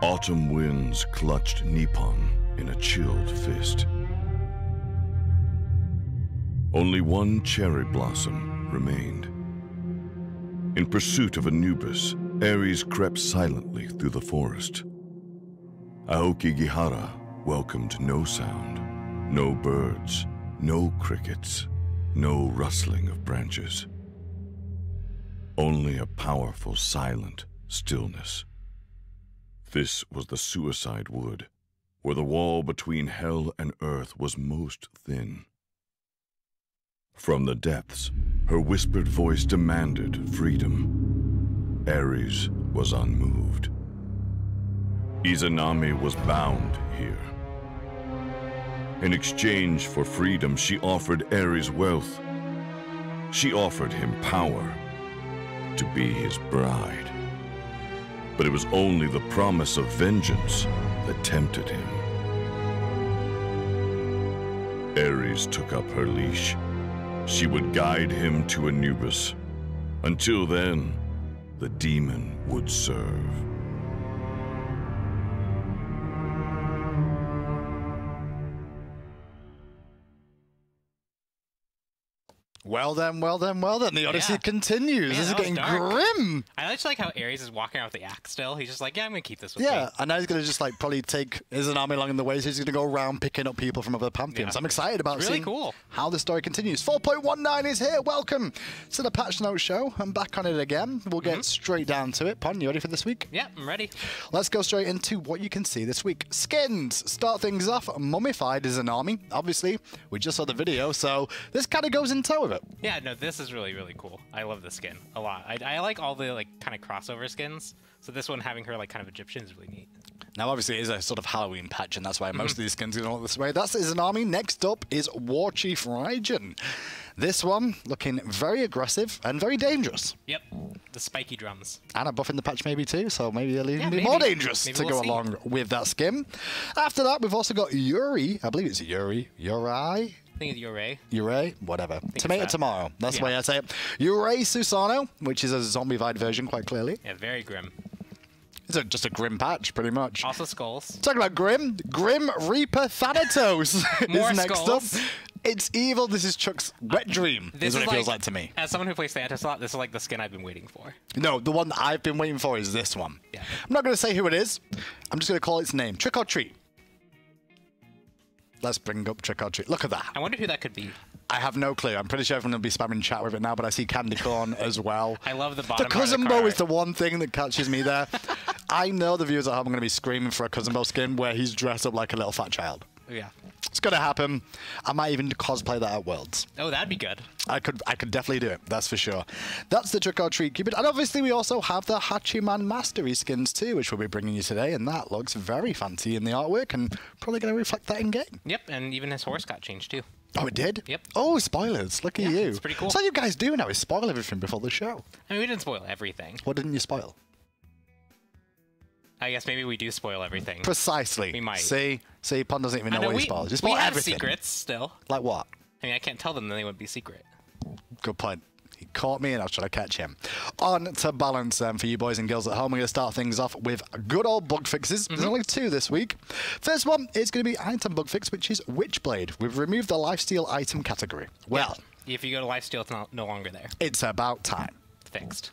Autumn winds clutched Nippon in a chilled fist. Only one cherry blossom remained. In pursuit of Anubis, Ares crept silently through the forest. Aokigahara welcomed no sound, no birds, no crickets, no rustling of branches. Only a powerful, silent stillness. This was the suicide wood, where the wall between hell and earth was most thin. From the depths, her whispered voice demanded freedom. Ares was unmoved. Izanami was bound here. In exchange for freedom, she offered Ares wealth. She offered him power to be his bride. But it was only the promise of vengeance that tempted him. Ares took up her leash. She would guide him to Anubis. Until then, the demon would serve. Well then, well then, well then. The Odyssey continues. Man, this is getting grim. I just like how Ares is walking out with the axe still. He's just like, yeah, I'm going to keep this with me. Yeah, and now he's going to just like probably take his army along in the way, so he's going to go around picking up people from other pantheons. Yeah. I'm excited about Really seeing cool. how the story continues. 4.19 is here. Welcome to the Patch Notes Show. I'm back on it again. We'll get straight down to it. Pon, you ready for this week? Yeah, I'm ready. Let's go straight into what you can see this week. Skins. Start things off. Mummified is an army. Obviously, we just saw the video, so this kind of goes in tow with it. it. Yeah, no, this is really, really cool. I love this skin a lot. I like all the like kind of crossover skins. So this one having her like kind of Egyptian is really neat. Now, obviously, it is a sort of Halloween patch, and that's why most of these skins are going to look this way. That's an army. Next up is War Chief Raijin. This one looking very aggressive and very dangerous. Yep, the spiky drums. And a buff in the patch maybe too, so maybe it'll even be maybe. more dangerous Maybe to we'll go see. along with that skin. After that, we've also got Yuri. I believe it's Yuri. I think it's Yurei. Yurei? Whatever. it's Tomato that. tomorrow. That's the Yeah. way I say it. Yurei Susano, which is a zombified version, quite clearly. Yeah, very grim. It's just a grim patch, pretty much. Also skulls. Talking about Grim, Grim Reaper Thanatos More is next skulls. up. It's evil. This is Chuck's wet dream, This is what is it feels like to me. As someone who plays Thanatos a lot, this is like the skin I've been waiting for. No, the one that I've been waiting for is this one. Yeah. I'm not going to say who it is. I'm just going to call its name. Trick or Treat. Let's bring up Trick or Treat. Look at that. I wonder who that could be. I have no clue. I'm pretty sure everyone will be spamming chat with it now, but I see Candy Corn as well. I love the The bottom part of cousin the bow card. is the one thing that catches me there. I know the viewers at home are going to be screaming for a cousin bow skin where he's dressed up like a little fat child. Yeah. It's going to happen. I might even cosplay that at Worlds. Oh, that'd be good. I could definitely do it, that's for sure. That's the Trick or Treat Cupid. And obviously we also have the Hachiman Mastery skins too, which we'll be bringing you today, and that looks very fancy in the artwork and probably going to reflect that in game. Yep, and even his horse got changed too. Oh, it did? Yep. Oh, spoilers. Look at Yeah, you. it's pretty cool. That's all you guys do now is spoil everything before the show. I mean, we didn't spoil everything. What didn't you spoil? I guess maybe we do spoil everything. Precisely. We might. See, Pon doesn't even I know know what he we, spoils. You we spoil have everything. secrets still. Like what? I mean, I can't tell them, then they wouldn't be secret. Good point. He caught me and I was trying to catch him. On to balance for you boys and girls at home. We're going to start things off with good old bug fixes. There's only 2 this week. First one is going to be item bug fix, which is Witchblade. We've removed the lifesteal item category. Well, If you go to lifesteal, it's no longer there. it's about time. Fixed.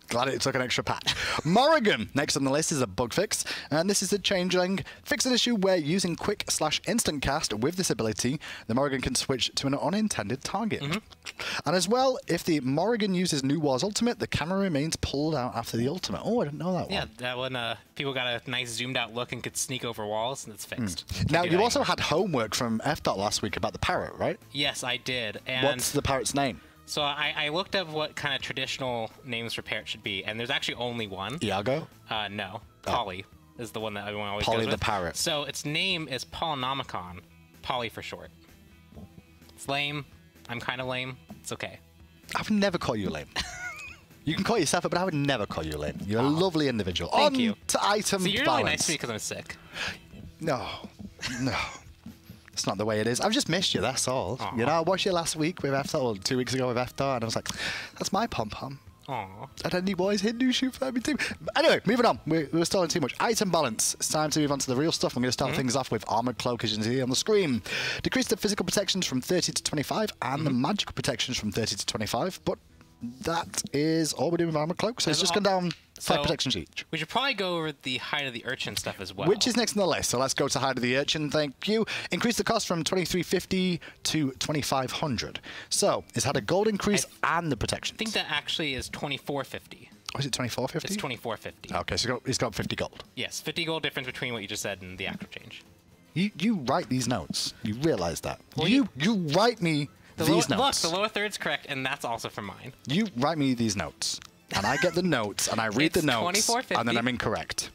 Glad it took an extra patch. Morrigan, next on the list, is a bug fix, and this is the changeling. Fix an issue where using quick/instant cast with this ability, the Morrigan can switch to an unintended target. And as well, if the Morrigan uses New War's ultimate, the camera remains pulled out after the ultimate. Oh, I didn't know that one. Yeah, that one, people got a nice zoomed out look and could sneak over walls, and it's fixed. Can't Now, do you that also anymore. had homework from FDOT last week about the parrot, right? Yes, I did. And What's the parrot's name? so I looked up what kind of traditional names for parrots should be, and there's actually only one. Iago? No. Polly is the one that everyone always Polly goes the with. parrot. So its name is Polynomicon. Polly for short. It's lame. I'm kind of lame. It's okay. I would never call you lame. You can call yourself it, but I would never call you lame. You're a lovely individual. Thank On you. to item So you're balance. really nice to me because I'm sick. No. It's not the way it is. I've just missed you, that's all. Aw. You know, I watched you last week with FDOT, or 2 weeks ago with FDOT, and I was like, that's my pom-pom. Aw. And then you boys Hindu shoot for me too. But anyway, moving on. We're stalling too much. Item balance. It's time to move on to the real stuff. I'm going to start things off with Armored Cloak, as you can see on the screen. Decrease the physical protections from 30 to 25 and the magical protections from 30 to 25. But that is all we're doing with Armored Cloak. So it's just gone down 5 So- protections each. We should probably go over the height of the urchin stuff as well. Which is next on the list. So let's go to Hide of the Urchin. Thank you. Increase the cost from 2350 to 2500. So it's had a gold increase and the protection. I think that actually is 2450. Oh, is it 2450? It's 2450. Okay, so he's got 50 gold. Yes, 50 gold difference between what you just said and the actual change. You write these notes. You realize that. Well, you write me these Look, notes. the lower third's correct, and that's also for mine. You write me these notes. And I get the notes, and I read the It's notes, 24.50. and then I'm incorrect.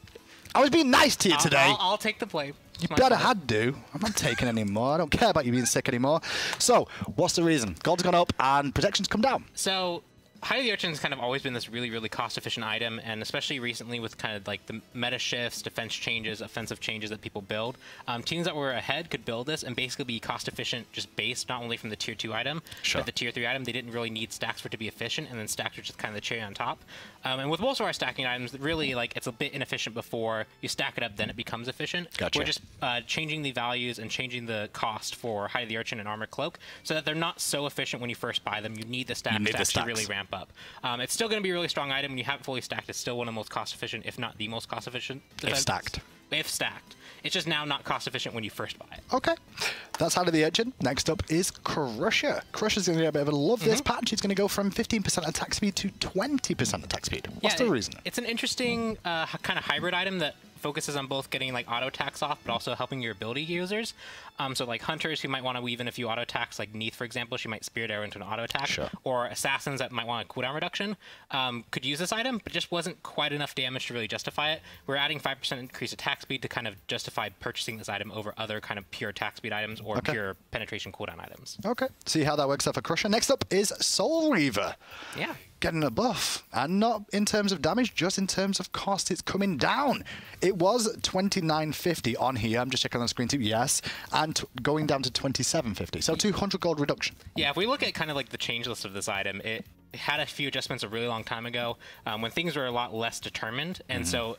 I was being nice to you today. I'll take the blame. You better had to. I'm not taking any more. I don't care about you being sick anymore. So, what's the reason? Gold's gone up and protection's come down. So, Height of the Urchin has kind of always been this really, really cost-efficient item, and especially recently with kind of like the meta shifts, defense changes, offensive changes that people build. Teams that were ahead could build this and basically be cost-efficient just based not only from the Tier 2 item, Sure. but the Tier 3 item. They didn't really need stacks for it to be efficient, and then stacks are just kind of the cherry on top. And with most of our stacking items, really, like, it's a bit inefficient before you stack it up, then it becomes efficient. Gotcha. We're just changing the values and changing the cost for Height of the Urchin and Armored Cloak so that they're not so efficient when you first buy them. You need the stacks need to the actually stacks. really ramp up. It's still going to be a really strong item. When you have it fully stacked, it's still one of the most cost-efficient, if not the most cost-efficient. defenses. stacked. If stacked. It's just now not cost-efficient when you first buy it. Okay. That's Hide of the Urchin. Next up is Crusher. Crusher's going to get a bit of a love this patch. It's going to go from 15% attack speed to 20% attack speed. What's the reason? It's an interesting kind of hybrid item that focuses on both getting like auto attacks off, but also helping your ability users. So like hunters who might want to weave in a few auto attacks, like Neith, for example, she might spirit arrow into an auto attack, or assassins that might want a cooldown reduction, could use this item, but just wasn't quite enough damage to really justify it. We're adding 5% increased attack speed to kind of justify purchasing this item over other kind of pure attack speed items or pure penetration cooldown items. Okay, see how that works out for Crusher. Next up is Soul Reaver. Yeah. Getting a buff, and not in terms of damage, just in terms of cost. It's coming down. It was 29.50 on here. I'm just checking on the screen too. Yes, and going down to 27.50. So 200 gold reduction. Yeah, if we look at kind of like the change list of this item, it had a few adjustments a really long time ago when things were a lot less determined, and so.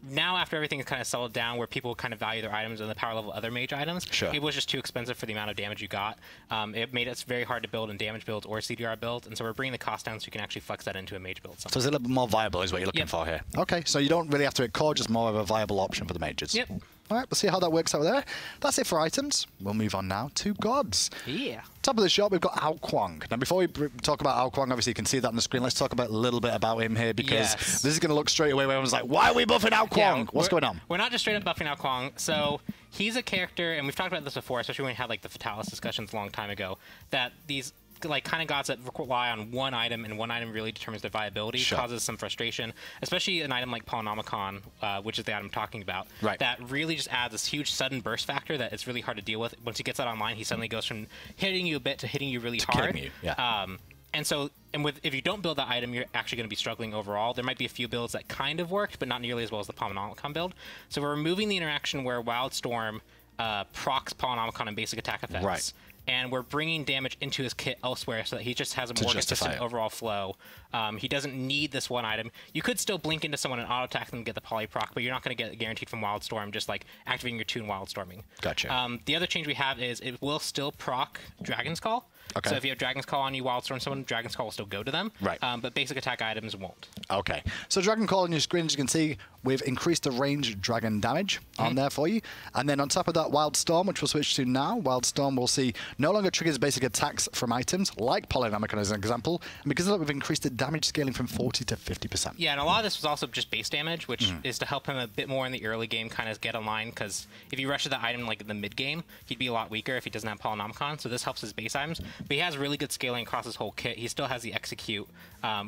Now, after everything is kind of settled down, where people kind of value their items and the power level of other mage items, it was just too expensive for the amount of damage you got. It made it very hard to build in damage builds or CDR builds, and so we're bringing the cost down so you can actually flex that into a mage build. So it's a little bit more viable is what you're looking for here. Okay, so you don't really have to hit core, just more of a viable option for the mages. Yep. All right, we'll see how that works over there. That's it for items. We'll move on now to gods. Yeah. Top of the shop, we've got Ao Kuang. Now, before we talk about Ao Kuang, obviously you can see that on the screen. Let's talk about a little bit about him here, because this is going to look straight away where everyone's like, why are we buffing Ao Kuang? Yeah, what's going on? We're not just straight up buffing Ao Kuang. So he's a character, and we've talked about this before, especially when we had like the Fatalis discussions a long time ago, that these like kind of gods that rely on one item, and one item really determines their viability, causes some frustration, especially an item like Polynomicon, which is the item I'm talking about, that really just adds this huge sudden burst factor that it's really hard to deal with. Once he gets that online, he suddenly goes from hitting you a bit to hitting you really hard. Killing you. And so, if you don't build that item, you're actually going to be struggling overall. There might be a few builds that kind of worked, but not nearly as well as the Polynomicon build. So we're removing the interaction where Wildstorm procs Polynomicon and basic attack effects. And we're bringing damage into his kit elsewhere so that he just has a more consistent overall flow. He doesn't need this one item. You could still blink into someone and auto-attack them and get the poly proc, but you're not going to get guaranteed from Wildstorm, just like activating your 2 and Wildstorming. Gotcha. The other change we have is it will still proc Dragon's Call. So if you have Dragon's Call on you, Wildstorm someone, Dragon's Call will still go to them. But basic attack items won't. Okay. So Dragon Call on your screen, as you can see, we've increased the range dragon damage on there for you. And then on top of that, Wildstorm, which we'll switch to now. Wildstorm will see no longer triggers basic attacks from items, like Polynomicon as an example. And because of that, we've increased the damage scaling from 40 to 50%. Yeah, and a lot of this was also just base damage, which is to help him a bit more in the early game, kind of get online, because if you rush the item like in the mid game, he'd be a lot weaker if he doesn't have Polynomicon, so this helps his base items. But he has really good scaling across his whole kit. He still has the execute.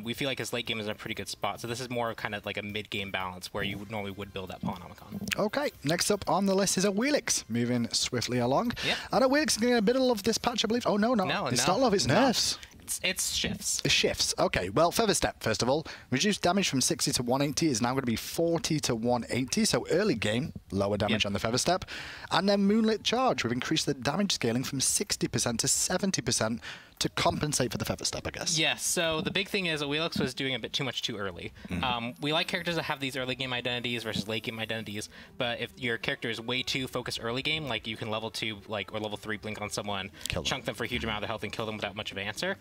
We feel like his late game is in a pretty good spot, so this is more kind of like a mid game balance where you normally would build that Polynomicon. Okay, next up on the list is a Wheelix, moving swiftly along. And a Wheelix is getting a bit of love this patch, I believe. Oh, no, it's not love, it's nerfs. It's shifts. It shifts. Okay, well, Feather Step, first of all. Reduced damage from 60 to 180 is now going to be 40 to 180, so early game, lower damage on the Feather Step. And then Moonlit Charge, we've increased the damage scaling from 60% to 70% to compensate for the Feather Step, I guess. Yes, so the big thing is that Wheelix was doing a bit too much too early. We like characters that have these early game identities versus late game identities, but if your character is way too focused early game, like you can level 2 or level 3 blink on someone, chunk them for a huge amount of their health and kill them without much of an answer,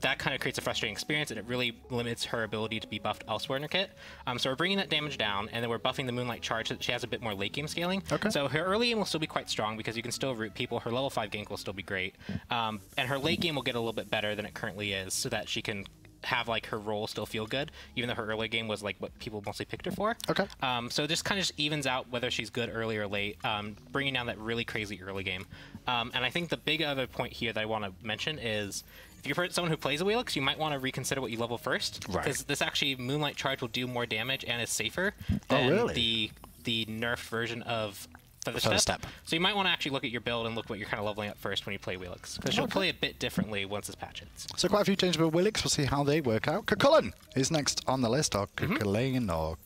that kind of creates a frustrating experience, and it really limits her ability to be buffed elsewhere in her kit. So we're bringing that damage down, and then we're buffing the Moonlight Charge so that she has a bit more late game scaling. So her early game will still be quite strong because you can still root people. Her level 5 gank will still be great. And her late game will get a little bit better than it currently is, so that she can have like her role still feel good, even though her early game was like what people mostly picked her for. So it just kind of just evens out whether she's good early or late, bringing down that really crazy early game. And I think the big other point here that I want to mention is, if you're someone who plays a Wheelix, you might want to reconsider what you level first, because this actually Moonlight Charge will do more damage and is safer than the nerfed version of Feather Step. So you might want to actually look at your build and look what you're kind of leveling up first when you play Wheelix, because you'll play a bit differently once this patch hits. So quite a few changes with Wheelix. We'll see how they work out. Cucullin is next on the list, or Cucullin, or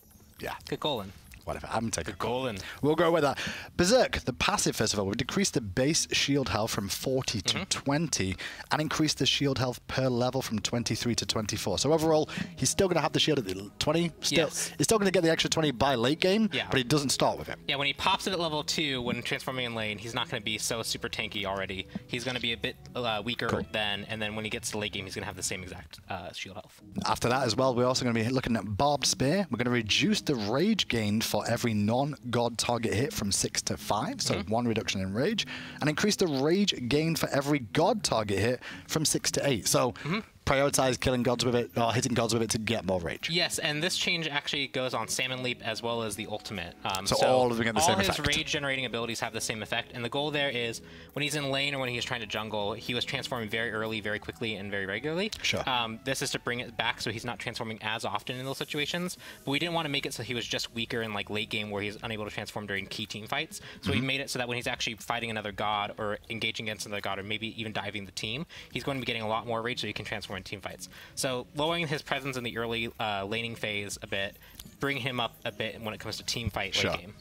Cucullin. Whatever, I'm taking Cucullin. We'll go with that. Berserk, the passive, first of all, we've decreased the base shield health from 40 to 20 and increased the shield health per level from 23 to 24. So overall, he's still going to have the shield at the 20. He's still going to get the extra 20 by late game, but he doesn't start with it. Yeah, when he pops it at level 2, when transforming in lane, he's not going to be so super tanky already. He's going to be a bit weaker then, and then when he gets to late game, he's going to have the same exact shield health. After that as well, we're also going to be looking at Barbed Spear. We're going to reduce the rage gained for every non-god target hit from 6 to 5, so 1 reduction in rage, and increase the rage gained for every god target hit from 6 to 8. So prioritize killing gods with it or hitting gods with it to get more rage. Yes, and this change actually goes on Salmon Leap as well as the ultimate. So all of them get the same effect. All his rage-generating abilities have the same effect, and the goal there is when he's in lane or when he's trying to jungle, he was transforming very early, very quickly, and very regularly. Sure. This is to bring it back so he's not transforming as often in those situations, but we didn't want to make it so he was just weaker in like late game where he's unable to transform during key team fights. So we made it so that when he's actually fighting another god or engaging against another god or maybe even diving the team, he's going to be getting a lot more rage so he can transform in team fights. So lowering his presence in the early laning phase a bit, bring him up a bit when it comes to team fight late game.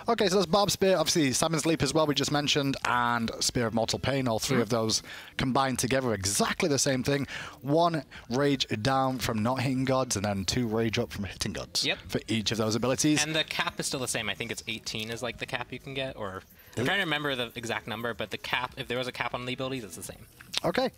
Okay, so that's Barb Spear, obviously Salmon's Leap as well, we just mentioned, and Spear of Mortal Pain, all three of those combined together, exactly the same thing. 1 rage down from not hitting gods, and then 2 rage up from hitting gods for each of those abilities. And the cap is still the same. I think it's 18 is like the cap you can get, or I'm trying to remember the exact number, but the cap, if there was a cap on the abilities, it's the same. Okay,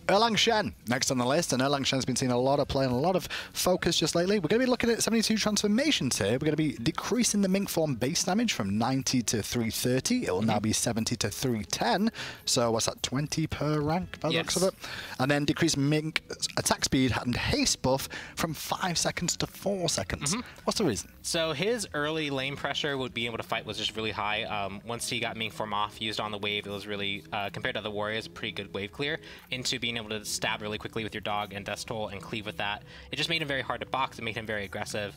Erlang Shen next on the list, and Erlang Shen's been seeing a lot of play and a lot of focus just lately. We're going to be looking at 72 transformations here. We're going to be decreasing the Mink form base damage from 90 to 330. It will now be 70 to 310. So what's that, 20 per rank by the looks of it? And then decrease Mink attack speed and haste buff from 5 seconds to 4 seconds. What's the reason? So his early lane pressure would be able to fight was just really high. Once he got Mink form off, used on the wave, it was really, compared to other warriors, a pretty good wave clear into being able to stab really quickly with your dog and Death Toll and cleave with that. It just made him very hard to box. It made him very aggressive.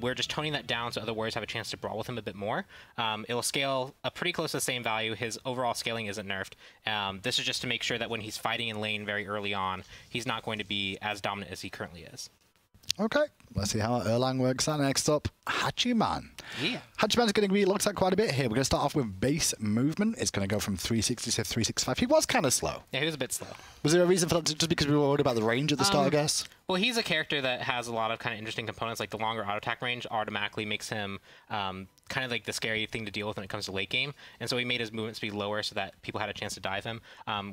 We're just toning that down so other warriors have a chance to brawl with him a bit more. It will scale pretty close to the same value. His overall scaling isn't nerfed. This is just to make sure that when he's fighting in lane very early on, he's not going to be as dominant as he currently is. Okay, let's see how Erlang works out. Next up, Hachiman. Yeah. Hachiman's going to be looked at quite a bit here. We're going to start off with base movement. It's going to go from 360 to 365. He was kind of slow. Yeah, he was a bit slow. Was there a reason for that? Just because we were worried about the range at the start, I guess? Well, he's a character that has a lot of kind of interesting components. Like the longer auto attack range automatically makes him kind of like the scary thing to deal with when it comes to late game. And so we made his movement speed lower so that people had a chance to dive him.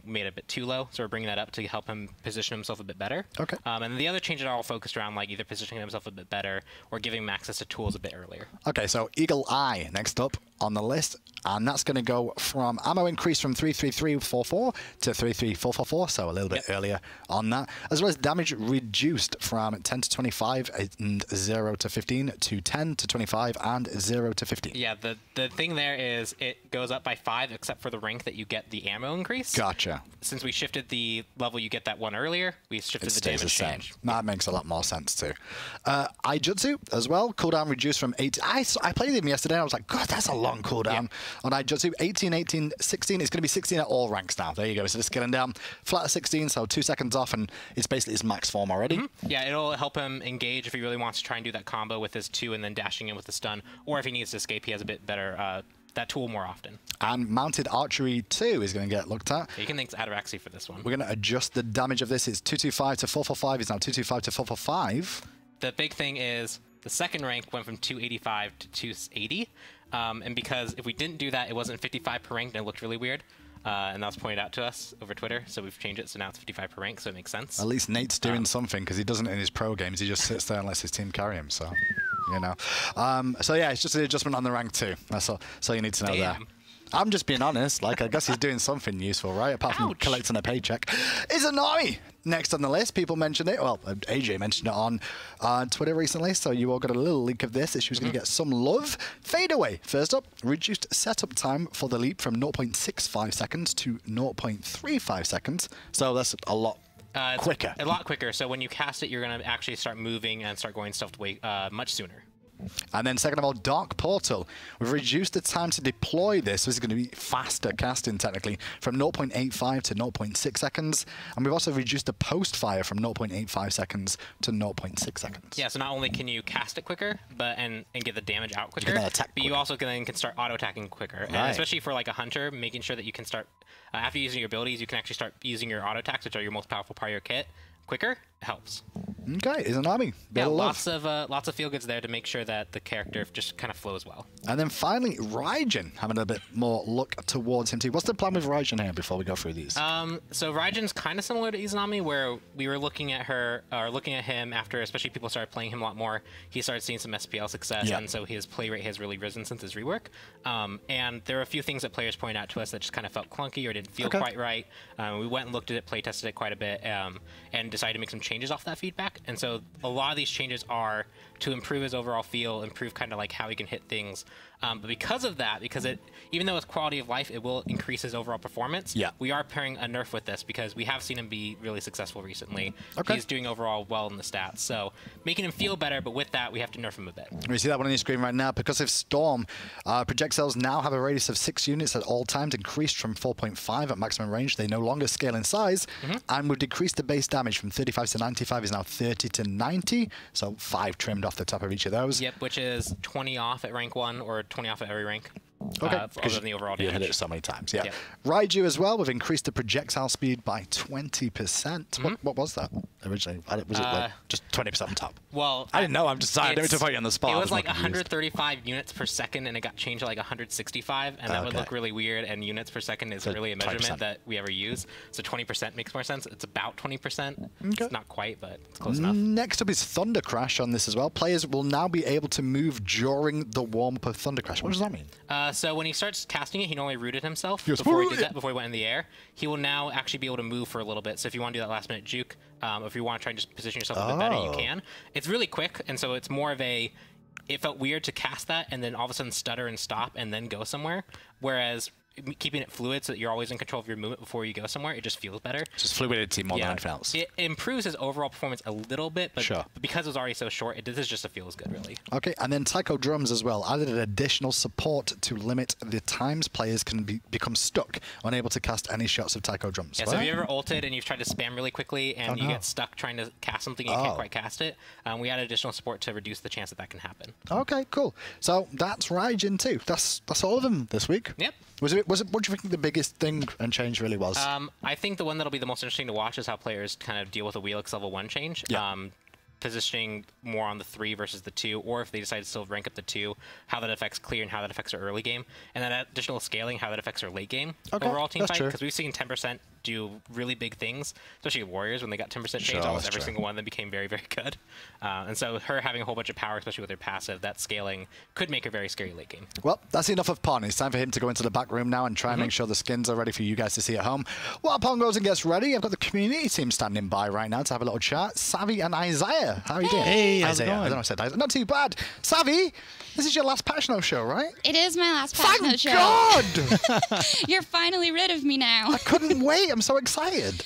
Made it a bit too low, so we're bringing that up to help him position himself a bit better. Okay. And the other changes are all focused around like either positioning himself a bit better or giving him access to tools a bit earlier. Okay, so Eagle Eye next up on the list, and that's going to go from ammo increase from 33344 to 33444, so a little bit earlier on that, as well as damage reduced from 10 to 25 and 0 to 15 to 10 to 25 and 0 to 15. Yeah, the thing there is it goes up by 5 except for the rank that you get the ammo increase. Gotcha. Since we shifted the level you get that one earlier, we shifted the damage change. That makes a lot more sense too. Aijutsu as well, cooldown reduced from 8. I played him yesterday and I was like, God, that's a long cooldown on Aijutsu. 18, 18, 16. It's going to be 16 at all ranks now. There you go. So it's scaling down. Flat at 16, so 2 seconds off, and it's basically his max form already. Yeah, it'll help him engage if he really wants to try and do that combo with his 2 and then dashing in with the stun, or if he needs to escape, he has a bit better that tool more often. And Mounted Archery 2 is going to get looked at. Yeah, you can thank Ataraxy for this one. We're going to adjust the damage of this. It's 225 to 445. It's now 225 to 445. The big thing is the second rank went from 285 to 280. And because if we didn't do that, it wasn't 55 per rank, and it looked really weird. And that was pointed out to us over Twitter, so we've changed it, so now it's 55 per rank, so it makes sense. At least Nate's doing something, because he doesn't in his pro games. He just sits there and lets his team carry him, so, you know. So yeah, it's just an adjustment on the rank too. That's all you need to know there. I'm just being honest. Like, I guess he's doing something useful, right? Apart from collecting a paycheck. Izanami next on the list. People mentioned it. Well, AJ mentioned it on Twitter recently, so you all got a little link of this. She was going to get some love. Fadeaway, first up. Reduced setup time for the leap from 0.65 seconds to 0.35 seconds. So that's a lot quicker. A lot quicker. So when you cast it, you're going to actually start moving and start going stealth way much sooner. And then second of all, Dark Portal. We've reduced the time to deploy this. This is going to be faster casting, technically, from 0.85 to 0.6 seconds. And we've also reduced the post-fire from 0.85 seconds to 0.6 seconds. Yeah, so not only can you cast it quicker and get the damage out quicker, but you also can start auto-attacking quicker. Right. And especially for like a hunter, making sure that you can start, after using your abilities, you can actually start using your auto-attacks, which are your most powerful part of your kit, quicker helps. Okay, Izanami. Yeah, lots of feel goods there to make sure that the character just kind of flows well. And then finally, Raijin, having a bit more look towards him too. What's the plan with Raijin here before we go through these? So Raijin's kind of similar to Izanami, where we were looking at him after, especially people started playing him a lot more. He started seeing some SPL success, and so his play rate has really risen since his rework. And there are a few things that players pointed out to us that just kind of felt clunky or didn't feel quite right. We went and looked at it, play tested it quite a bit, and decided to make some changes off that feedback. And so a lot of these changes are to improve his overall feel, improve kind of like how he can hit things. But because of that, even though it's quality of life, it will increase his overall performance. Yeah. We are pairing a nerf with this because we have seen him be really successful recently. Okay. He's doing overall well in the stats. So making him feel better, but with that, we have to nerf him a bit. We see that one on your screen right now. Because of Storm, projectiles now have a radius of 6 units at all times, increased from 4.5 at maximum range. They no longer scale in size, and we've decreased the base damage from 35 to 95 is now 30 to 90. So 5 trimmed off the top of each of those. Yep, which is 20 off at rank 1 or 20 off at every rank. Okay, other than the overall damage. You hit it so many times, yeah. Raiju as well, we've increased the projectile speed by 20%. What was that originally? Was it like just 20% on top? Well, I didn't know. I'm just sorry. I didn't put you on the spot. It was like 135 units per second, and it got changed to like 165, and that would look really weird. And units per second isn't really a measurement 20%. that we ever use. So 20% makes more sense. It's about 20%. It's not quite, but it's close enough. Next up is Thunder Crash on this as well. Players will now be able to move during the warm-up of Thunder Crash. What does that mean? So when he starts casting it, he normally rooted himself before he did that, before he went in the air. He will now actually be able to move for a little bit. So if you want to do that last-minute juke, if you want to try and just position yourself a bit better, you can. It's really quick, and so it's more of a... It felt weird to cast that and then all of a sudden stutter and stop and then go somewhere, whereas keeping it fluid so that you're always in control of your movement before you go somewhere, it just feels better. Just fluidity more than anything else. It improves his overall performance a little bit, but because it was already so short, this is just a feels good, really. Okay, and then Taiko Drums as well added an additional support to limit the times players can become stuck, unable to cast any shots of Taiko Drums. Yeah, so have you ever ulted and you've tried to spam really quickly and you get stuck trying to cast something and you can't quite cast it? We added additional support to reduce the chance that that can happen. Okay, cool. So that's Raijin too. That's all of them this week. Yep. Was it? What do you think the biggest thing and change really was? I think the one that'll be the most interesting to watch is how players kind of deal with a Wheelix level 1 change. Yeah. Positioning more on the 3 versus the 2, or if they decide to still rank up the 2, how that affects clear and how that affects our early game, and then additional scaling, how that affects our late game overall team fight. Because we've seen 10% do really big things, especially Warriors when they got 10% change. Almost every single one of them became very, very good. And so her having a whole bunch of power, especially with her passive, that scaling could make a very scary late game. Well, that's enough of Pon. It's time for him to go into the back room now and try and make sure the skins are ready for you guys to see at home. While Pon goes and gets ready, I've got the community team standing by right now to have a little chat. Savvy and Isaiah, how are you doing? Hey, how's it going? I don't know if I said Isaiah. Not too bad. Savvy, this is your last Patch No show, right? It is my last Patch No show. Thank God! You're finally rid of me now. I couldn't wait. I'm so excited.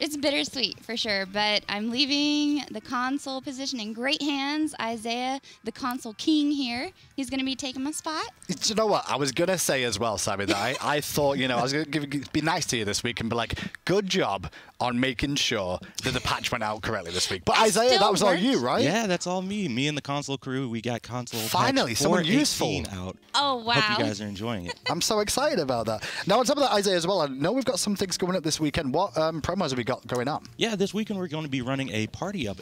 It's bittersweet for sure, but I'm leaving the console position in great hands. Isaiah, the console king here, he's going to be taking my spot. Do you know what? I was going to say as well, Savvy, that I thought, I was going to be nice to you this week and be like, good job on making sure that the patch went out correctly this week. But Isaiah, that was all you, right? Yeah, that's all me. Me and the console crew, we got console Finally, someone useful out. Oh, wow. Hope you guys are enjoying it. I'm so excited about that. Now, on top of that, Isaiah, as well, I know we've got some things coming up this weekend. What promos have we got going on? Yeah, this weekend we're going to be running a Party Up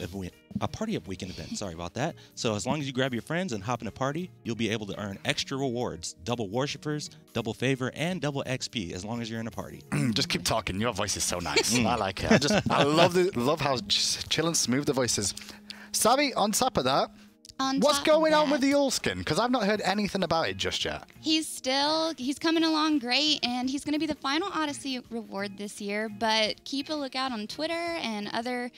weekend event. Sorry about that. So as long as you grab your friends and hop in a party, you'll be able to earn extra rewards, double worshippers, double favor, and double XP as long as you're in a party. Just keep talking. Your voice is so nice. I like it. I love how chill and smooth the voice is. Savvy, on top of that, what's going on with the Ulskin? Because I've not heard anything about it just yet. He's coming along great, and he's going to be the final Odyssey reward this year, but keep a lookout on Twitter and other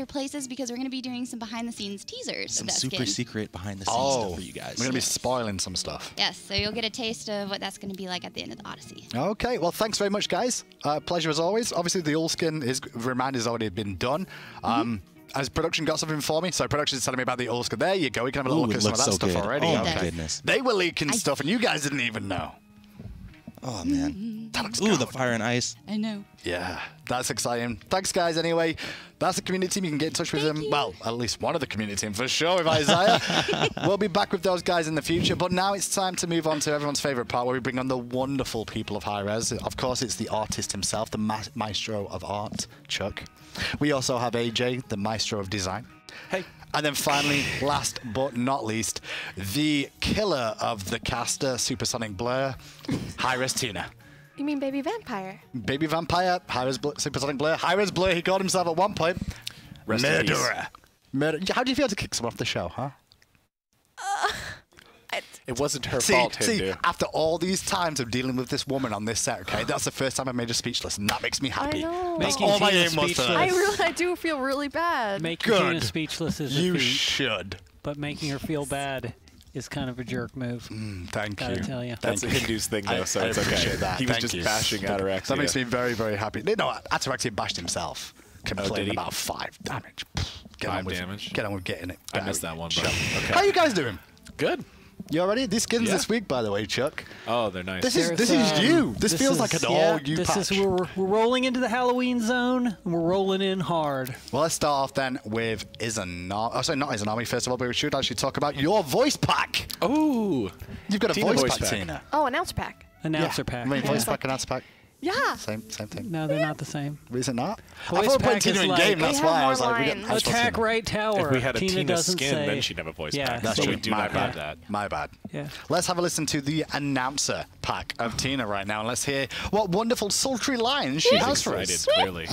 places because we're going to be doing some behind-the-scenes teasers. Some super secret behind-the-scenes stuff for you guys. We're going to be spoiling some stuff. Yes, so you'll get a taste of what that's going to be like at the end of the Odyssey. Okay, well, thanks very much, guys. Pleasure as always. Obviously, the Ulskin reminder has already been done. Has production got something for me? So production's telling me about the Ulska. There you go. We can have a little look at some of that stuff already. Oh, my goodness. They were leaking stuff, and you guys didn't even know. Oh, man. That looks Ooh, good. the fire and ice. I know. Yeah, that's exciting. Thanks, guys, anyway. That's the community team. You can get in touch with them. Well, at least one of the community team, for sure, with Isaiah. We'll be back with those guys in the future. But now it's time to move on to everyone's favorite part, where we bring on the wonderful people of Hi-Res. Of course, it's the artist himself, the maestro of art, Chuck. We also have AJ, the maestro of design. Hey. And then finally, last but not least, the killer of the caster, Supersonic Blur, Hi-Res Tina. You mean Baby Vampire? Baby Vampire, Hi-Res Supersonic Blur. Hi-Res Blur, he called himself at one point. Rest in peace. Murderer. How do you feel to kick someone off the show, huh? It wasn't her fault, Hindu. After all these times of dealing with this woman on this set, okay, that's the first time I made her speechless, and that makes me happy. I know. That's Making all my Tina aim was speechless. today. I do feel really bad. Making Good. Tina speechless is a You feat, should. but making her feel bad is kind of a jerk move. Thank Gotta you. tell you. That's a Hindu's thing, though, so it's okay. appreciate that. He was Thank just you. bashing Ataraxia. That makes me very, very happy. No, Ataraxia bashed himself, complaining he? about 5 damage. Get 5 on with, damage? Get on with getting it. I missed that one, Chuck. but okay. How you guys doing? Good. You all ready? These skins Yeah. this week, by the way, Chuck. Oh, they're nice. This is you. This feels like an all you patch. We're rolling into the Halloween zone, and we're rolling in hard. Well, let's start off then with Izanami. Oh, sorry, not Izanami, first of all, but we should actually talk about your voice pack. Oh. You've got a Tina voice pack, Tina. Oh, announcer pack. Announcer Yeah. pack. I mean, yeah. voice pack and announcer pack. Yeah. Same thing. No, they're not the same. Is it not? Voice I thought we were playing pack Tina is in like- game, that's They why I have was more like, we lines. got Attack right tower. If we had a Tina Tina doesn't skin, say. then she'd have a voice Yeah, pack. That's But true. we do My not bad. have that. My bad. Yeah. Let's have a listen to the announcer pack of Tina right now, and let's hear what wonderful sultry lines she has for Excited, us. clearly.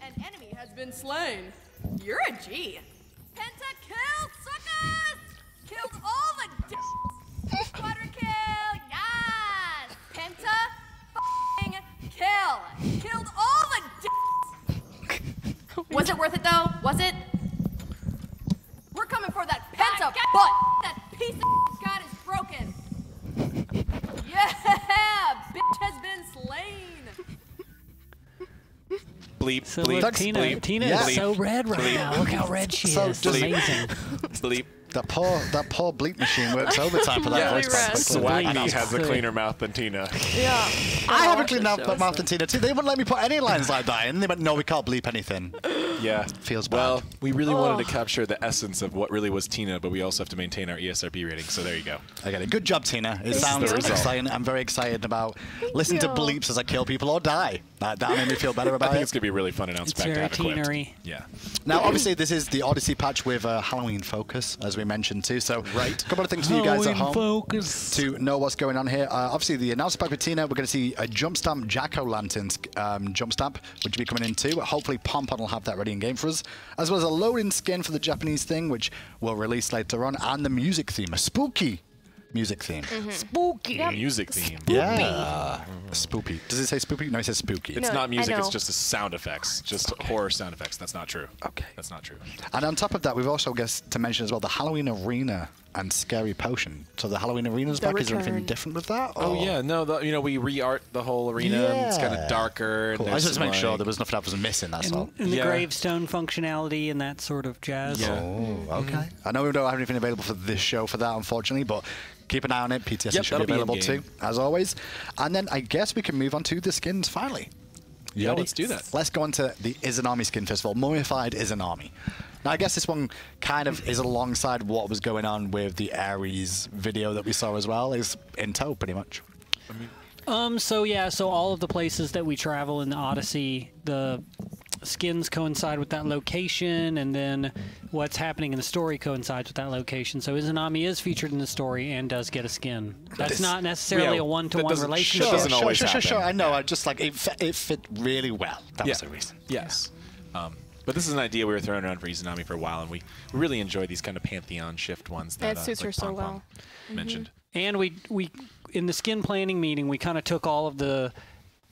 An enemy has been slain. You're a G. Penta killed, suckers! Killed all the Quadra kill, yes! Penta f***ing kill. Killed all the Was it worth it though? Was it? We're coming for that Penta butt! That piece of God is broken. Yeah! Bitch has been slain. Bleep, So bleep, look, Tina bleep, is bleep, so red right bleep. now. Look how red she So is. just- Amazing. Bleep. That poor bleep machine works overtime for that Yeah, voice pack. red. Swaggy has a Bleep. cleaner mouth than Tina. Yeah. I have a clean mouth than Tina too. They wouldn't let me put any lines like that in. They went, no, we can't bleep anything. Yeah. Feels bad. Well, we really wanted to capture the essence of what really was Tina, but we also have to maintain our ESRB rating, so there you go. I get it. Good job, Tina. It is sounds the result. exciting. I'm very excited about listening to you. bleeps as I kill people or die. That made me feel better I about think it. it's going to be a really fun announce It's pack to very have equipped. Tina-y. Yeah. Now, obviously, this is the Odyssey patch with a Halloween focus, as we mentioned too. So, a couple of things for you guys at home Focus. to know what's going on here. Obviously, the announcer pack with Tina, we're going to see a jump stamp jack-o'-lantern jump stamp, which will be coming in too. Hopefully, Pompon will have that ready in game for us, as well as a loading skin for the Japanese thing, which we'll release later on, and the music theme, a spooky music theme. Spooky. Music theme. Yeah. Spooky. Does it say spooky? No, it says spooky. It's No, not music, I it's know. just sound effects. Just horror sound effects. That's not true. Okay. That's not true. And on top of that, we've also got to mention as well the Halloween Arena and Scary Potion. So the Halloween Arena's The back. Is there anything return. different with that? Oh, or- yeah. No, we re-art the whole arena. And it's kind Yeah. of darker. Cool. And I just there's wanted to make some, sure like- there was nothing else was missing, that's all. And the Yeah. gravestone functionality and that sort of jazz. Yeah. Oh, okay. I know we don't have anything available for this show for that, unfortunately, but keep an eye on it. PTSD Yep, should be that'll be available in-game. too, as always. And then I guess we can move on to the skins finally. You Yeah, ready? let's do that. Let's go on to the Izanami skin first of all. Mummified Izanami. Now, I guess this one kind of is alongside what was going on with the Ares video that we saw as well. Is in tow, pretty much. So all of the places that we travel in the Odyssey, the skins coincide with that location, and then what's happening in the story coincides with that location. So Izanami is featured in the story and does get a skin. That's This- not necessarily Yeah, a one-to-one that doesn't- relationship. Sure. doesn't always sure. happen. I know. I just like it fit really well. That was Yeah. the reason. Yes. But this is an idea we were throwing around for Izanami for a while, and we really enjoy these kind of Pantheon shift ones that That suits her like so Pong Pong well. mentioned. And we in the skin planning meeting, we kind of took all of the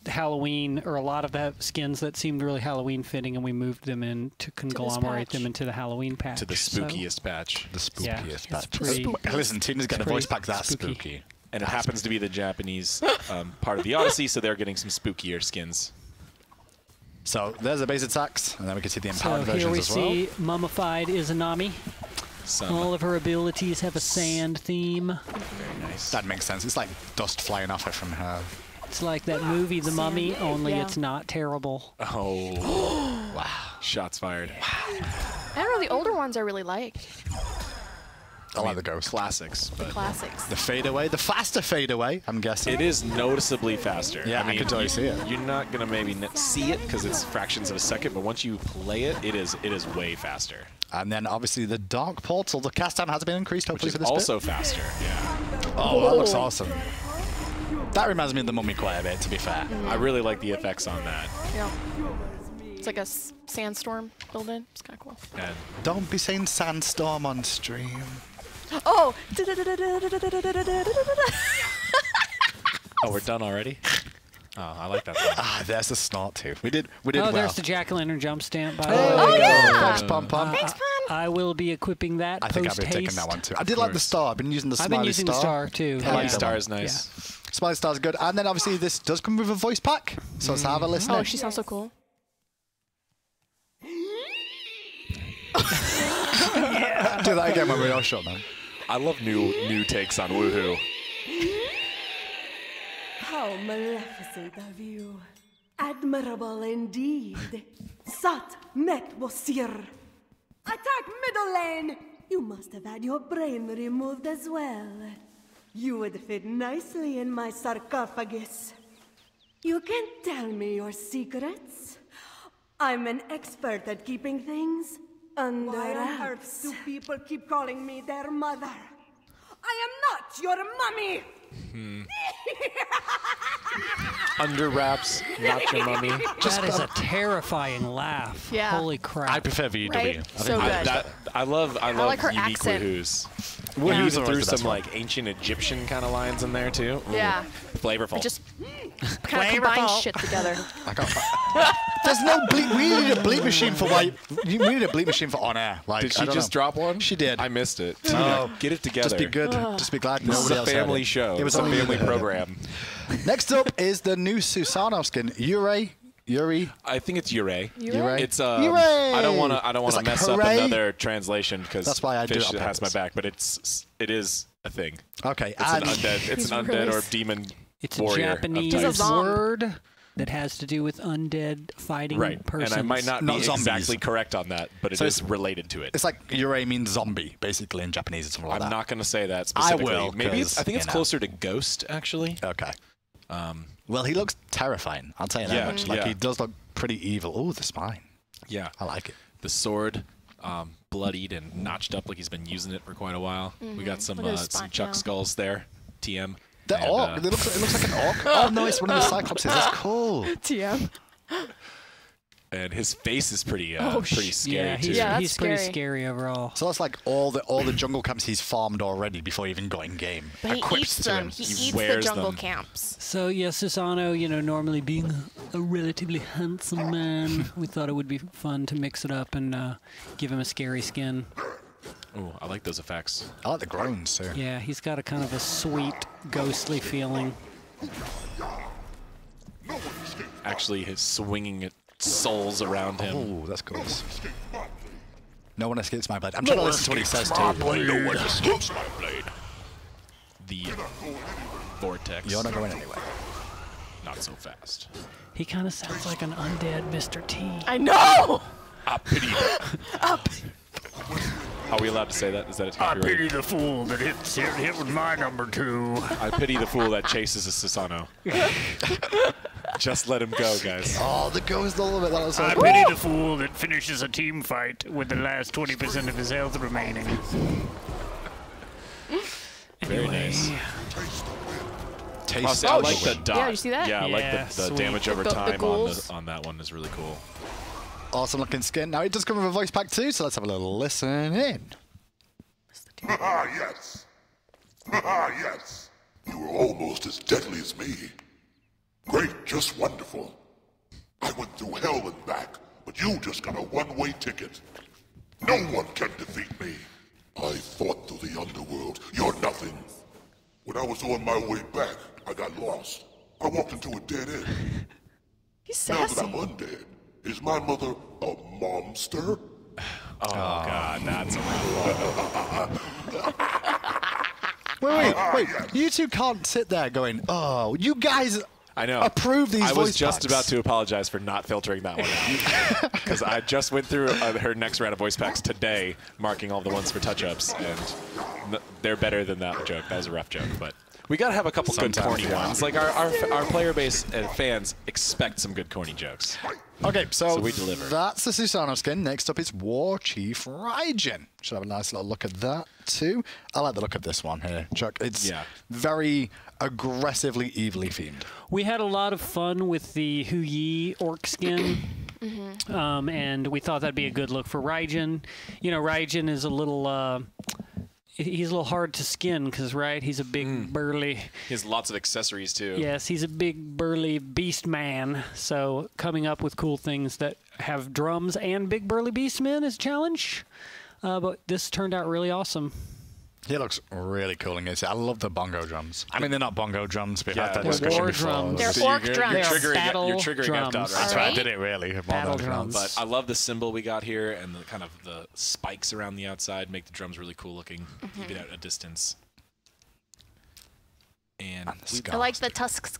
Halloween, or a lot of the skins that seemed really Halloween fitting, and we moved them in to conglomerate them patch. into the Halloween patch. To the So- spookiest patch. The Yeah, spookiest it's patch. pretty- Listen, Tina's got a pretty voice pack that's spooky. spooky. And it happens to be the Japanese part of the Odyssey, so they're getting some spookier skins. So there's the base attacks, and then we can see the So empowered here versions we as well. see mummified Izanami. All of her abilities have a sand theme. Very nice. That makes sense. It's like dust flying off her from her. It's like that movie, The Mummy, only Yeah. it's not terrible. Oh. Wow. Shots fired. I don't know, the older ones I really like. I like the ghost. Classics, but Classics. The fadeaway, the faster fadeaway, I'm guessing. it is noticeably faster. Yeah, I can totally see it. You're not gonna maybe see it because it's fractions of a second, but once you play it, it is way faster. And then obviously the Dark Portal, the cast time has been increased, Which hopefully is for this also bit. faster. Yeah. Oh, that looks awesome. That reminds me of the Mummy quite a bit, to be fair. I really like the effects on that. Yeah. It's like a sandstorm built-in. It's kind of cool. And Don't be saying sandstorm on stream. Oh! oh, we're done already? Oh, I like that song. Ah, there's the snort too. We did Oh, well. there's the jack-o'-lantern jump stamp, by the way. Oh, yeah. Thanks, Pom Pom. I will be equipping that I think I've been taking post-haste. that one too. I did like the star. I've been using the I've smiley been using the star, too. I like Yeah. that Star one. is nice. Smiley star's good. And then obviously this does come with a voice pack. So let's have a listen. Oh, she sounds so cool. Do that again when we're all shot now. I love new takes on Woohoo. How maleficent of you. Admirable indeed. Sat met Wasir. Attack middle lane. You must have had your brain removed as well. You would fit nicely in my sarcophagus. You can tell me your secrets. I'm an expert at keeping things under wraps. Why on earth do people keep calling me their mother? I am not your mummy! Under wraps, not your mummy. That is a terrifying laugh. Yeah. Holy crap. I prefer VW. Right? So good. I love like her unique accent. Woohoos. Yeah. Woohoos Woohoos are threw always the best some one. like ancient Egyptian kind of lines in there too. Ooh, Yeah. flavorful. Just kind of combine shit together. I can't find. There's no bleep. We need a bleep machine for like. We need a bleep machine for on air. Like, Did I she don't just know. drop one? She did. I missed it. Oh. Get it together. Just be good. Just be glad This nobody is else a heard family it. show. It was It's a only you family that heard it. program. Next up is the new Susanoo skin, Yuri. I think it's Yurei. Yurei? It's Yurei! I don't want to It's like mess hooray. up another translation because That's why I do Fish it on has my purpose. back, but it is a thing. Okay, It's an and undead. It's He's an really undead or s- demon It's a warrior. of Japanese He's a types. zombie. word that has to do with undead fighting Right, persons. and I might not Not be zombies. exactly correct on that, but it So is it's- related to it. it's like Yurei means zombie, basically in Japanese or something like I'm that. not going to say that I specifically. will, Maybe 'cause, I think it's you know. closer to ghost actually. Okay. Well, he looks terrifying. I'll tell you that Yeah, much. Like yeah. he does look pretty evil. Oh, the spine. Yeah, I like it. the sword, bloodied and notched up like he's been using it for quite a while. We got some Look at his some spine, Chuck yeah. skulls there. TM. The And, orc. It looks like an orc. Oh no, it's one of the Cyclopses. That's cool. TM. and his face is pretty Oh, pretty scary Yeah, too. he's, Yeah, that's he's pretty scary. scary overall. So that's like all the jungle camps he's farmed already before he even got in game. But he Equipped eats to them. him. He He eats the wears jungle them. camps. So, yeah, Susanoo, normally being a relatively handsome man, we thought it would be fun to mix it up and give him a scary skin. Ooh, I like those effects. I like the groans too. Yeah, he's got a kind of a sweet, ghostly feeling. Actually, his swinging souls around him. Oh, that's cool. No one escapes my blade. I'm trying to listen to what he says too. No one escapes my blade. The vortex. You're not going anywhere. Not so fast. He kind of sounds like an undead Mr. T. I know! I pity Are we allowed to say that? Is that a copyright? the fool that hit with my number 2. I pity the fool that chases a Susanoo. Just let him go, guys. Oh, the ghost all of it. That was so I cool. pity the fool that finishes a team fight with the last 20% of his health remaining. Very nice. Taste. I like the dot. Yeah, you see that? Yeah, I like Yeah, the sweet. damage over The time ghouls. on that one is really cool. Awesome looking skin. Now it does come with a voice pack too, so let's have a little listen in. Ah, yes. Ah, yes. You were almost as deadly as me. Great, just wonderful. I went through hell and back, but you just got a one-way ticket. No one can defeat me. I fought through the underworld. You're nothing. When I was on my way back, I got lost. I walked into a dead end. He's Now that sassy. I'm undead, is my mother a monster? Oh, God, that's a rough one. Wait. You two can't sit there going, oh, you guys I know. approve these voice I was just packs. about to apologize for not filtering that one out. Because I just went through her next round of voice packs today, marking all the ones for touch-ups, and they're better than that joke. That was a rough joke, but we got to have a couple good corny ones. Like, our player base and fans expect some good corny jokes. Okay, so we deliver. That's the Susano skin. Next up is War Chief Raijin. Should have a nice little look at that too. I like the look of this one here, Chuck. It's very aggressively evilly themed. We had a lot of fun with the Hu Yi orc skin. And we thought that'd be a good look for Raijin. You know, Raijin is a little he's a little hard to skin because, right, he's a big, burly... He has lots of accessories, too. Yes, he's a big, burly beast man. So coming up with cool things that have drums and big, burly beast men is a challenge. But this turned out really awesome. He looks really cool in this. I love the bongo drums. I mean, they're not bongo drums. We've had that they're discussion war before. drums. They're So orc drums. You're triggering drums. out, right? That's right. I did it really. Battle drums. But I love the symbol we got here and the kind of the spikes around the outside make the drums really cool looking, even at a distance. And I like the tusks.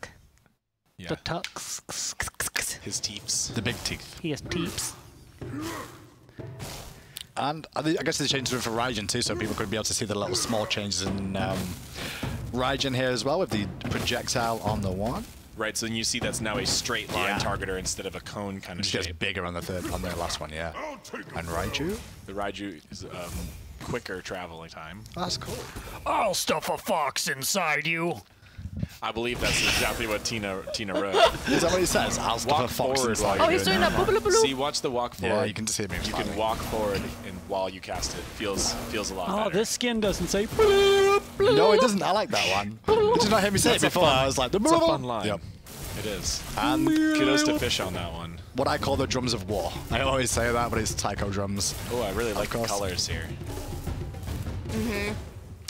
yeah, The tux. his teeths. The big teeth. He has teeps. And I guess they changed it for Raijin too, so people could be able to see the little small changes in Raijin here as well with the projectile on the one. Right, so then you see that's now a straight line targeter instead of a cone kind of It gets shape. bigger on the last one, yeah. And Raiju? The Raiju is quicker traveling time. That's cool. I'll stuff a fox inside you. I believe that's exactly what Tina wrote. Is that what he says? I'll stop a Walk fox forward inside while Oh, you're he's doing that. Boop, boop, boop. See, watch the walk forward. Yeah, you can just see me. You can walk forward and while you cast it. Feels a lot Oh, better. this skin doesn't say bloop, bloop. No, it doesn't. I like that one. Did you not hear me say it That's a before? fun- I was like, It's a fun line. Yep. It is. And Kudos to Fish on that one. what I call the drums of war. I always say that, but it's taiko drums. Oh, I really like the course. colors here.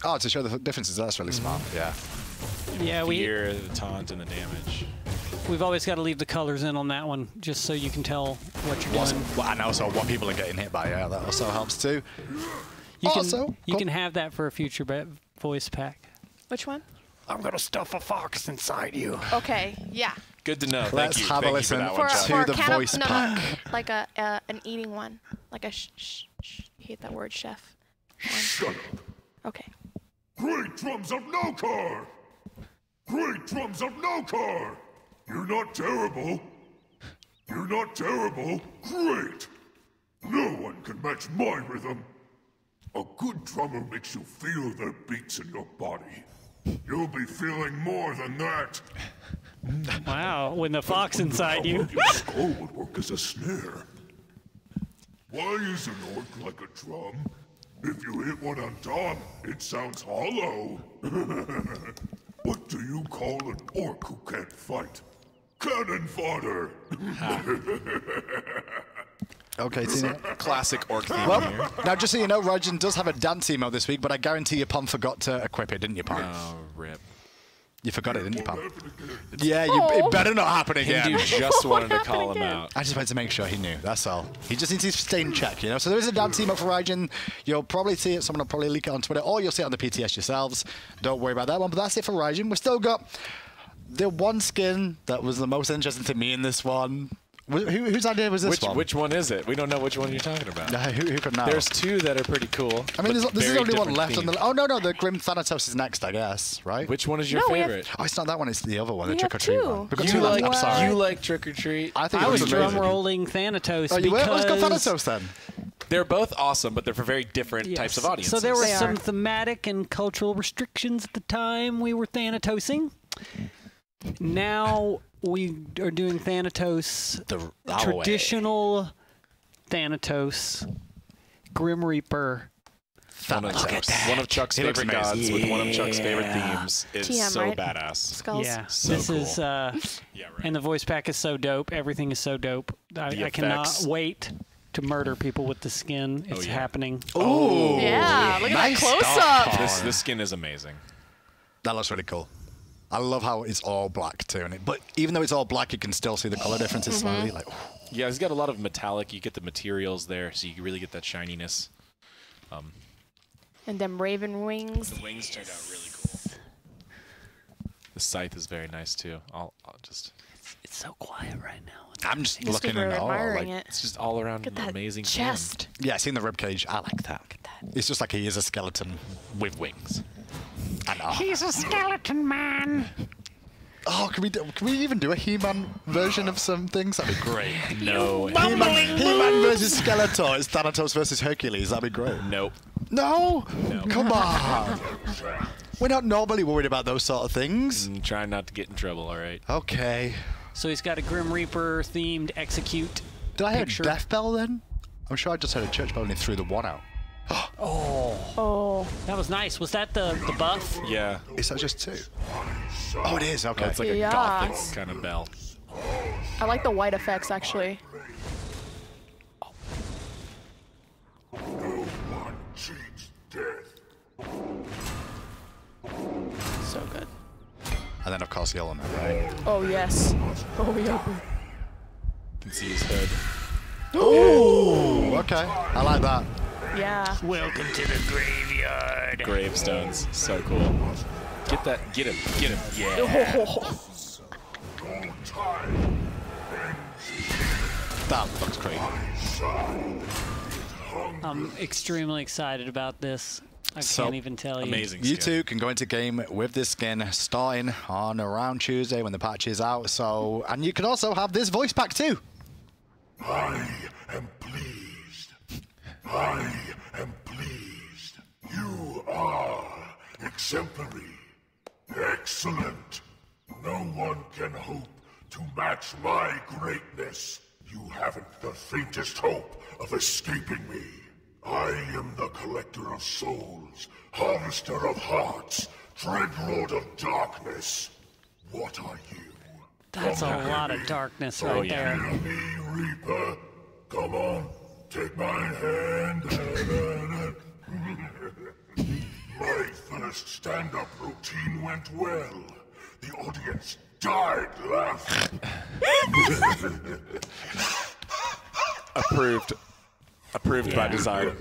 Oh, to show the differences. That's really smart. Yeah. Yeah, The gear, the taunt, and the damage. we've always got to leave the colors in on that one, just so you can tell what you're doing. And also what people are getting hit by. Yeah, that also helps too. You Also, can have that for a future voice pack. Which one? I'm gonna stuff a fox inside you. Okay, yeah. Good to know. Thank Let's you. have a Thank you listen for that for one, a- Chuck. to For the a can voice of, pack. like an eating one, like a shh. I hate that word, chef. Shut up. Okay. Great drums of Nokar! Great drums of Nokar! You're not terrible. You're not terrible. Great! No one can match my rhythm. A good drummer makes you feel the beats in your body. You'll be feeling more than that. Wow, when the fox inside you. Your skull would work as a snare. Why is an orc like a drum? If you hit one on top, it sounds hollow. What do you call an orc who can't fight? Cannon fodder! Okay, Tina. Classic orc theme Well, here. now just so you know, Raijin does have a dance emo this week, but I guarantee you Pom forgot to equip it, didn't you, Pom? Oh, rip. You forgot it, didn't you, Pom? Won't happen again. Yeah, it better not happen again. Hindu just wanted to call him again. out. I just wanted to make sure he knew, that's all. He just needs to stay in check, you know? So there is a dance emo for Raijin. You'll probably see it, someone will probably leak it on Twitter, or you'll see it on the PTS yourselves. Don't worry about that one, but that's it for Raijin. We've still got the one skin that was the most interesting to me in this one. Whose idea was this one? Which one is it? We don't know which one you're talking about. Who could know? There's two that are pretty cool. I mean, but there's very only one different left on themes. the... Oh, no, the Grim Thanatos is next, I guess, right? Which one is your No, we have- favorite? Oh, it's not that one, it's the other one, the We Trick or have Treat two. one. We've got You two left, like, I'm sorry. you like Trick or Treat? I think I it was amazing. drum rolling Thanatos Oh, you were? because... Let's go Thanatos then. They're both awesome, but they're for very different Yes. types of audiences. So there were They some are. thematic and cultural restrictions at the time we were Thanatosing. Now we are doing Thanatos, Our traditional Thanatos, Grim Reaper. one of Chuck's He looks favorite gods amazing. with one of Chuck's favorite themes. It's TM, so right? badass. Skulls. Yeah, So this cool. is, Yeah, right. and the voice pack is so dope. Everything is so dope. The I cannot effects. wait to murder people with the skin. It's yeah. happening. Oh, Yeah, look at nice that close up. This skin is amazing. That looks really cool. I love how it's all black too, but even though it's all black, you can still see the color differences slightly. Like, Yeah, he's got a lot of metallic. You get the materials there, so you really get that shininess. And them raven wings. The wings turned out really cool. The scythe is very nice too. I'll just. It's so quiet right now. I'm just Just looking people in are awe. admiring Like, it. It's just all around Look at that amazing. chest. yeah, seeing the ribcage, I like that. It's just like he is a skeleton with wings. And He's a skeleton man. oh, can we even do a He-Man version of some things? That'd be great. No. He-Man versus Skeletor. It's Thanatos versus Hercules. That'd be great. Nope. No? No. Come on. We're not normally worried about those sort of things. Trying not to get in trouble. All right. Okay. So he's got a Grim Reaper themed execute. Did I hear picture. a death bell then? I'm sure I just heard a church bell and he threw the one out. Oh. That was nice. Was that the buff? Yeah. Is that just 2? Oh, it is. Okay. It's like a Yes. gothic kind of bell. I like the white effects, actually. So good. And then, of course, the element, right? Oh, yes. Oh, yeah. You can see his head. Ooh, okay. I like that. Yeah. Welcome to the graveyard. Gravestones. So cool. Get that. Get him. Get him. Yeah. That looks great. I'm extremely excited about this. I So can't even tell you. Amazing. You skin. two can go into game with this skin starting on around Tuesday when the patch is out. So, and you can also have this voice pack too. I am pleased. I am pleased. You are exemplary. Excellent. No one can hope to match my greatness. You haven't the faintest hope of escaping me. I am the collector of souls, harvester of hearts, dreadlord of darkness. What are you? That's a lot of darkness right there. Enemy Reaper, come on, take my hand. My first stand-up routine went well. The audience died laughing. Approved. Approved by design.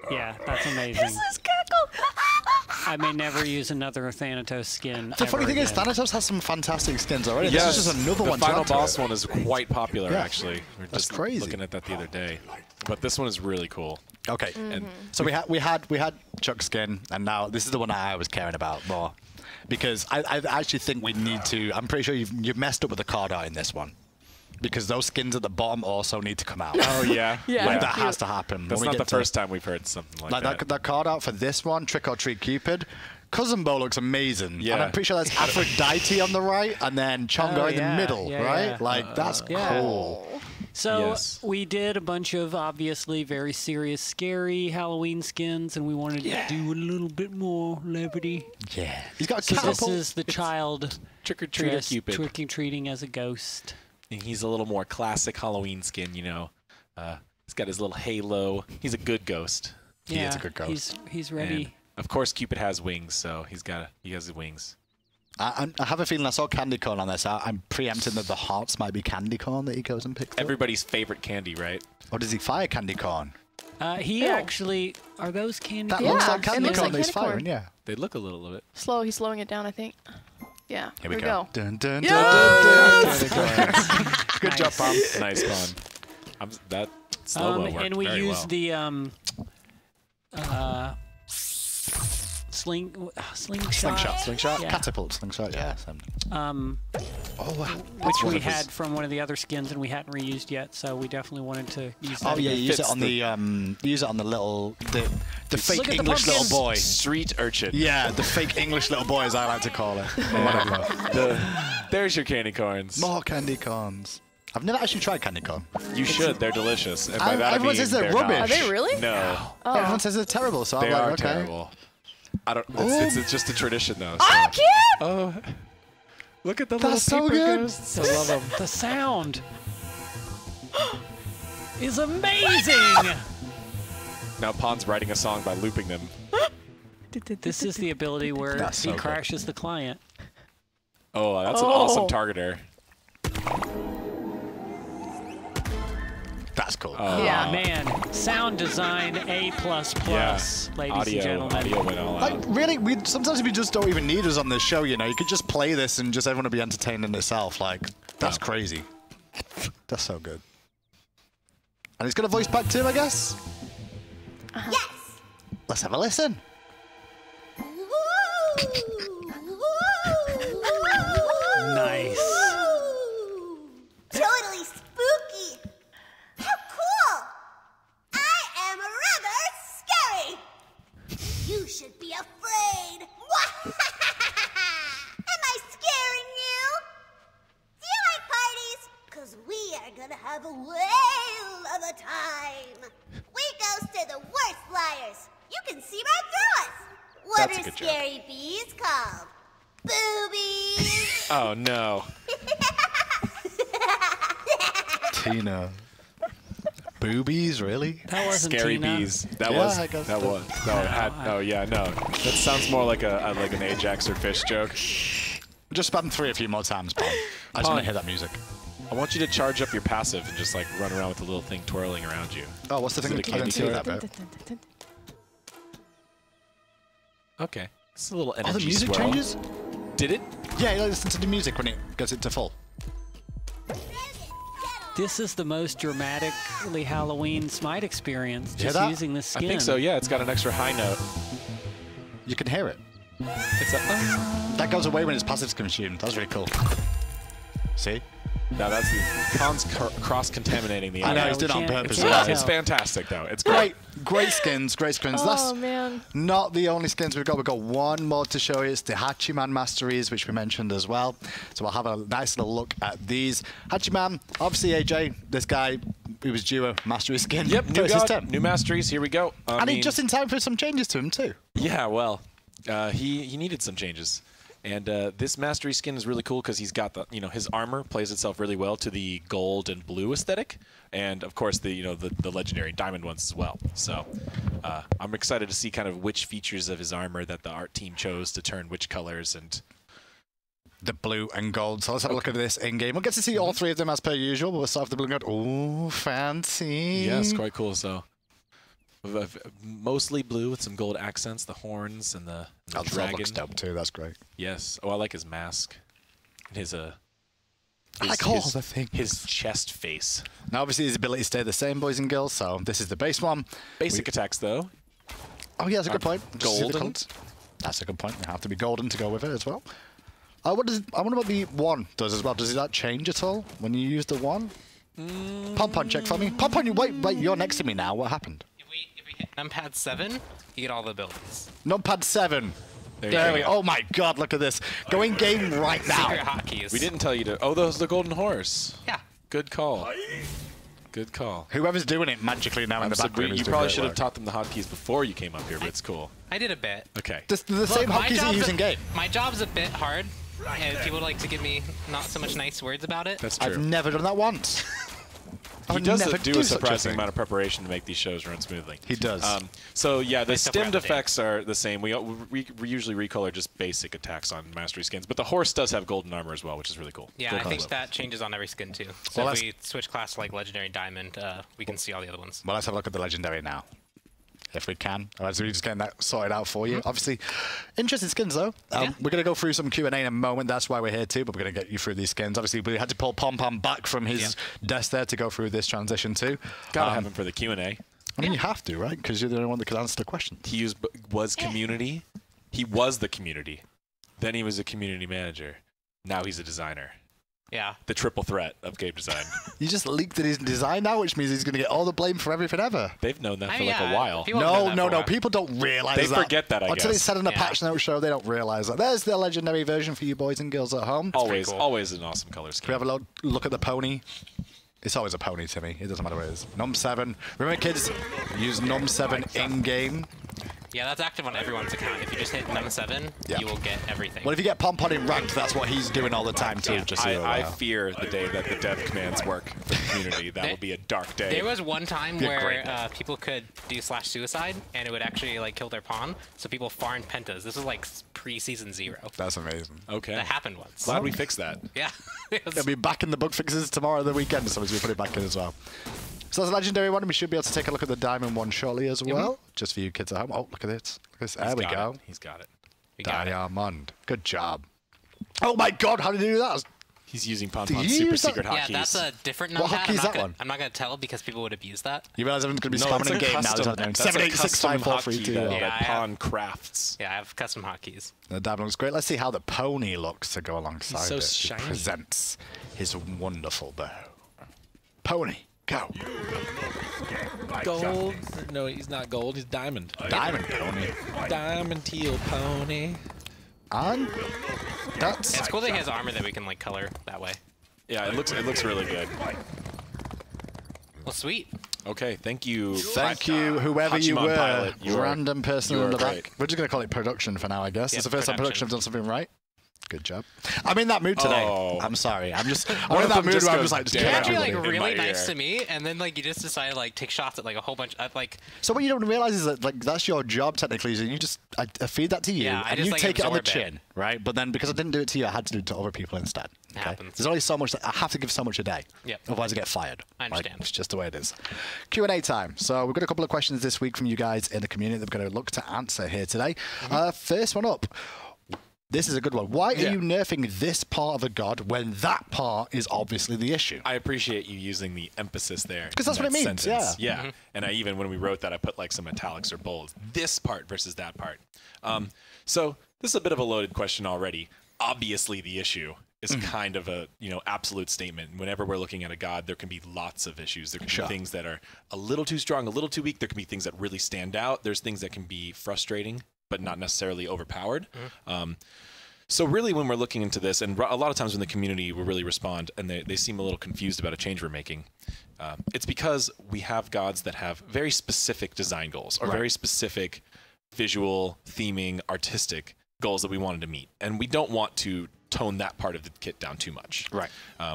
Yeah, that's amazing. This is cackle. I may never use another Thanatos skin. The funny ever thing is, again. Thanatos has some fantastic skins already. Yes, This is just another the one. to final add to boss it. one is quite popular, Yeah. actually. We were That's just crazy. looking at that the other day. But this one is really cool. Okay, And so we had Chuck's skin, and now this is the one I was caring about more, because I actually think we need to. I'm pretty sure you've messed up with the card art in this one, because those skins at the bottom also need to come out. oh yeah, Yeah. Like, Yeah. that has to happen. That's when we not the get to- first time we've heard something like that. that card out for this one, Trick or Treat Cupid. Cousin Bo looks amazing. Yeah. And I'm pretty sure that's Aphrodite on the right, and then Chongo Oh, in the yeah. middle, Yeah, right? yeah. Like, that's yeah. cool. So Yes. we did a bunch of obviously very serious, scary Halloween skins, and we wanted to do a little bit more levity. Yeah. He's got a So this catapult. is the child Trick or Treater dressed Cupid. trick-or-treating as a ghost. And he's a little more classic Halloween skin, you know. He's got his little halo. He's a good ghost. He is a good ghost. He's ready. And of course, Cupid has wings, so he has his wings. I have a feeling I saw candy corn on this. I'm preempting that the hearts might be candy corn that he goes and picks up. Everybody's favorite candy, right? Or does he fire candy corn? He actually, are those candy That corn? looks Yeah, like it candy looks corn like that he's candy corn. firing, yeah. They look a little bit. He's slowing it down, I think. Yeah. Here we we go. Dun, dun, Yes! dun, dun, dun, dun. Good job, Pam. Nice fun. That slow-mo worked and we very used well. the slingshot, Slingshot? Yeah. Catapult, slingshot, yeah. um, Oh, wow. which we had from one of the other skins, and we hadn't reused yet, so we definitely wanted to use that. Oh yeah, again. you use it Fits on the little the fake Look at the English little pumpkins. boy. Street urchin. Yeah, the fake English little boy, as I like to call it. There's your candy corns. More candy corns. I've never actually tried candy corn. You should. They're delicious. And by that I everyone mean says they're rubbish. not. Are they really? No, Everyone says they're terrible, so they I'm like, are okay. terrible. I don't. It's just a tradition, though. So. Oh, cute! Oh, look at the That's little so paper good. ghosts. I love them. The sound is amazing. Now Pon's writing a song by looping them. This is the ability where That's so he good. crashes the client. Oh, that's an awesome targeter. That's cool. Yeah. Man, sound design A++, ladies and gentlemen. Audio went all Like, out. really, sometimes we just don't even need us on this show, you know? You could just play this and just everyone would be entertained in itself. Like, that's crazy. That's so good. And he's got a voice back too, I guess? Yes! Let's have a listen. Nice. Totally spooky. How cool! I am rather scary. You should be afraid. Am I scaring you? Do you like parties? Because we are gonna have a whale of a time. We ghosts are the worst liars. You can see right through us. What That's a are good joke. scary bees called? Boobies. Oh no. Tina. Boobies, really? That wasn't Scary Tina. bees. That Yeah, was. I guess That so. was. No, it had. Oh yeah, no. That sounds more like like an Ajax or Fish joke. Just spam 3 a few more times, Paul. I just want to hear that music. I want you to charge up your passive and just like run around with the little thing twirling around you. Oh, what's the Is thing? it a I didn't see candy that cane? bit. Okay. It's a little energy Oh, the music swirl. changes? Did it? Yeah, you listen to the music when it gets it to full. This is the most dramatically Halloween Smite experience, Hear just that? using the skin. I think so. Yeah, it's got an extra high note. You can hear it. It's a. That goes away when its passive's consumed. That's really cool. See? No, that's the Khan's cross-contaminating the I know, audio. he's doing it on purpose. can't Yeah. tell. It's fantastic though. It's great. Great skins, great skins. Oh, That's man. not the only skins we've got. We've got one more to show you. It's the Hachiman Masteries, which we mentioned as well. So we'll have a nice little look at these. Hachiman, obviously AJ, this guy, he was due a Mastery skin. Yep, new Versus god, 10. new masteries. Here we go. And he just in time for some changes to him too. Yeah, well, he needed some changes, and this mastery skin is really cool because he's got the his armor plays itself really well to the gold and blue aesthetic, and of course the the legendary diamond ones as well. So I'm excited to see kind of which features of his armor that the art team chose to turn which colors and. The blue and gold. So let's have a look at this in game. We'll get to see all 3 of them as per usual, but we'll start with the blue and gold. Oh, fancy. Yes, quite cool. So. Mostly blue with some gold accents, the horns and the Oh, that dragon. looks dope too. That's great. Yes. Oh, I like his mask. And his I like all the things. His chest face. Now, obviously, his abilities stay the same, boys and girls. So this is the base one. Basic attacks, though. Oh, yeah, that's a good point. Just see the golden. colours. That's a good point. They have to be golden to go with it as well. I wonder what the 1 does as well. Does that change at all when you use the 1? Pom-pom, check for me. Pom-pom, wait, you're next to me now. What happened? If we hit numpad 7, you get all the abilities. Numpad 7. There There you we go. go. Oh my god, look at this. Go in game right now. Secret hotkeys. We didn't tell you to. Oh, those the golden horse. Yeah. Good call. Good call. Whoever's doing it magically now in the background. You probably should have taught them the hotkeys before you came up here, but it's cool. I did a bit. Okay. The same Look, my hotkeys that you job's use in game. My job's a bit hard, and people like to give me not so much nice words about it. That's true. I've never done that once. He would does never do do a such a surprising thing. amount of preparation to make these shows run smoothly. He does. So yeah, the Except for stemmed Apple Day. effects are the same. We usually recolor just basic attacks on mastery skins, but the horse does have golden armor as well, which is really cool. Yeah, Gold I think color. that changes on every skin too. So Well, if we switch class to like legendary diamond, we can see all the other ones. Well, let's have a look at the legendary now. If we can. All right, so we're just getting that sorted out for you. Obviously, interesting skins, though. Yeah. We're going to go through some Q&A in a moment. That's why we're here, too, but we're going to get you through these skins. Obviously, we had to pull Pom-Pom back from his desk there to go through this transition, too. Gotta have him for the Q&A. I mean, you have to, right? Because you're the only one that can answer the question. He was community. He was the community. Then he was a community manager. Now he's a designer. Yeah. The triple threat of game design. You just leaked that he's design now, which means he's going to get all the blame for everything ever. They've known that for yeah, like a while. people have known that for a No. while. People don't realize They that. forget that, I Until guess. it's said in a Yeah. patch note show, they don't realize that. There's the legendary version for you boys and girls at home. Always, cool. always an awesome color Can we scheme. have a look at the pony? It's always a pony to me. It doesn't matter what it is. Num 7. Remember, kids, use Num 7 in-game. Yeah, that's active on everyone's account. If you just hit num 7, Yeah. you will get everything. Well, if you get Pom-Pom in ranked, that's what he's doing all the time, too. Yeah. Just so you're I aware. fear the day that the dev commands work for the community. That will be a dark day. There was one time Be a great where people could do /suicide, and it would actually like kill their pawn. So people farmed pentas. This was like pre-season 0. That's amazing. Okay. That happened once. Glad we fixed that. Yeah. It was- It'll be back in the bug fixes tomorrow, the weekend, so we'll put it back in as well. So that's a legendary one, and we should be able to take a look at the diamond one shortly as well, just for you kids at home. Oh, look at this. There we go. He's got it. Diamond. Good job. Oh my God, how did he do that? He's using Pon Did Pon's you super use that? secret hotkeys. Yeah, that's a different What numpad. hotkey is that one? I'm not going to tell because people would abuse that. You realize everyone's going to be No, spamming it's in a game now. custom. There's That's a 7865432. Yeah, that Pon crafts. Yeah, I have custom hotkeys. The diamond looks great. Let's see how the pony looks to go alongside He's so it. shiny. He presents his wonderful bow. Pony, go. Gold? No, he's not gold. He's diamond. Diamond pony. Diamond teal pony. And that's... It's cool that he has armor that we can like color that way. Yeah, it looks really good. Well, sweet. Okay, thank you. Thank you, whoever you Hachimon were. Pilot. Random person you in the are back. great. We're just going to call it production for now, I guess. Yeah, It's the first time production production. have done something right. Good job. I'm in that mood today. Oh. I'm sorry. I'm in of that them mood just where I'm goes just like, just down. kill You're actually everybody. like in my really nice ear. to me, and then like you just decide to like take shots at like a whole bunch of like. So what you don't realize is that like that's your job technically. So you just I feed that to you, Yeah, I and just, you like, take it on the absorb it. chin, right? But then because I didn't do it to you, I had to do it to other people instead. Okay? Happens. There's only so much that I have to give so much a day. Yep. Otherwise, I get fired. I Like, understand. it's just the way it is. Q&A time. So we've got a couple of questions this week from you guys in the community that we're going to look to answer here today. First one up. This is a good one. Why are you nerfing this part of a god when that part is obviously the issue? I appreciate you using the emphasis there. 'Cause that's in what it that means, sentence. yeah. Yeah. And I even, when we wrote that, I put like some italics or bolds. This part versus that part. So this is a bit of a loaded question already. Obviously, the issue is kind of a absolute statement. Whenever we're looking at a god, there can be lots of issues. There can be things that are a little too strong, a little too weak. There can be things that really stand out. There's things that can be frustrating, but not necessarily overpowered. So really, when we're looking into this, and a lot of times when the community will really respond and they seem a little confused about a change we're making, it's because we have gods that have very specific design goals or very specific visual, theming, artistic goals that we wanted to meet. And we don't want to tone that part of the kit down too much. Right.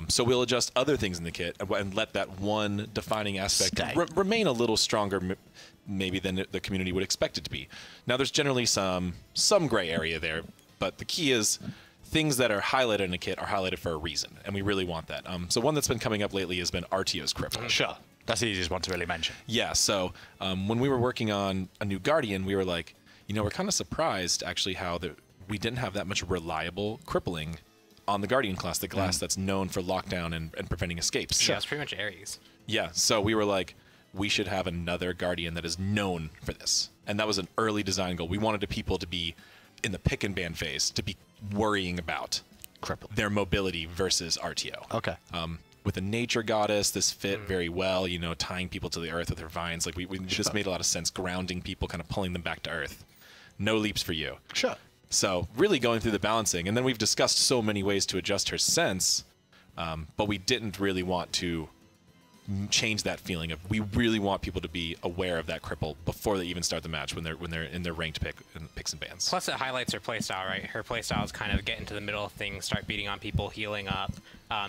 So we'll adjust other things in the kit and let that one defining aspect remain a little stronger maybe than the community would expect it to be. Now, there's generally some gray area there, but the key is things that are highlighted in a kit are highlighted for a reason, and we really want that. So one that's been coming up lately has been Artio's Cripple. Sure. That's the easiest one to really mention. Yeah, so when we were working on a new Guardian, we were like, we're kind of surprised actually how we didn't have that much reliable crippling on the Guardian class, the class that's known for lockdown and preventing escapes. Yeah, it's pretty much Ares. Yeah, so we were like, we should have another Guardian that is known for this. And that was an early design goal. We wanted the people to be in the pick and ban phase, to be worrying about their mobility versus RTO. Okay. With a nature goddess, this fit very well, tying people to the earth with her vines. Like we just made a lot of sense, grounding people, kind of pulling them back to earth. No leaps for you. Sure. So really going through the balancing. And then we've discussed so many ways to adjust her sense, but we didn't really want to change that feeling of we really want people to be aware of that cripple before they even start the match when they're in their ranked picks and bans. Plus, it highlights her playstyle, right? Her playstyle is kind of get into the middle of things, start beating on people, healing up,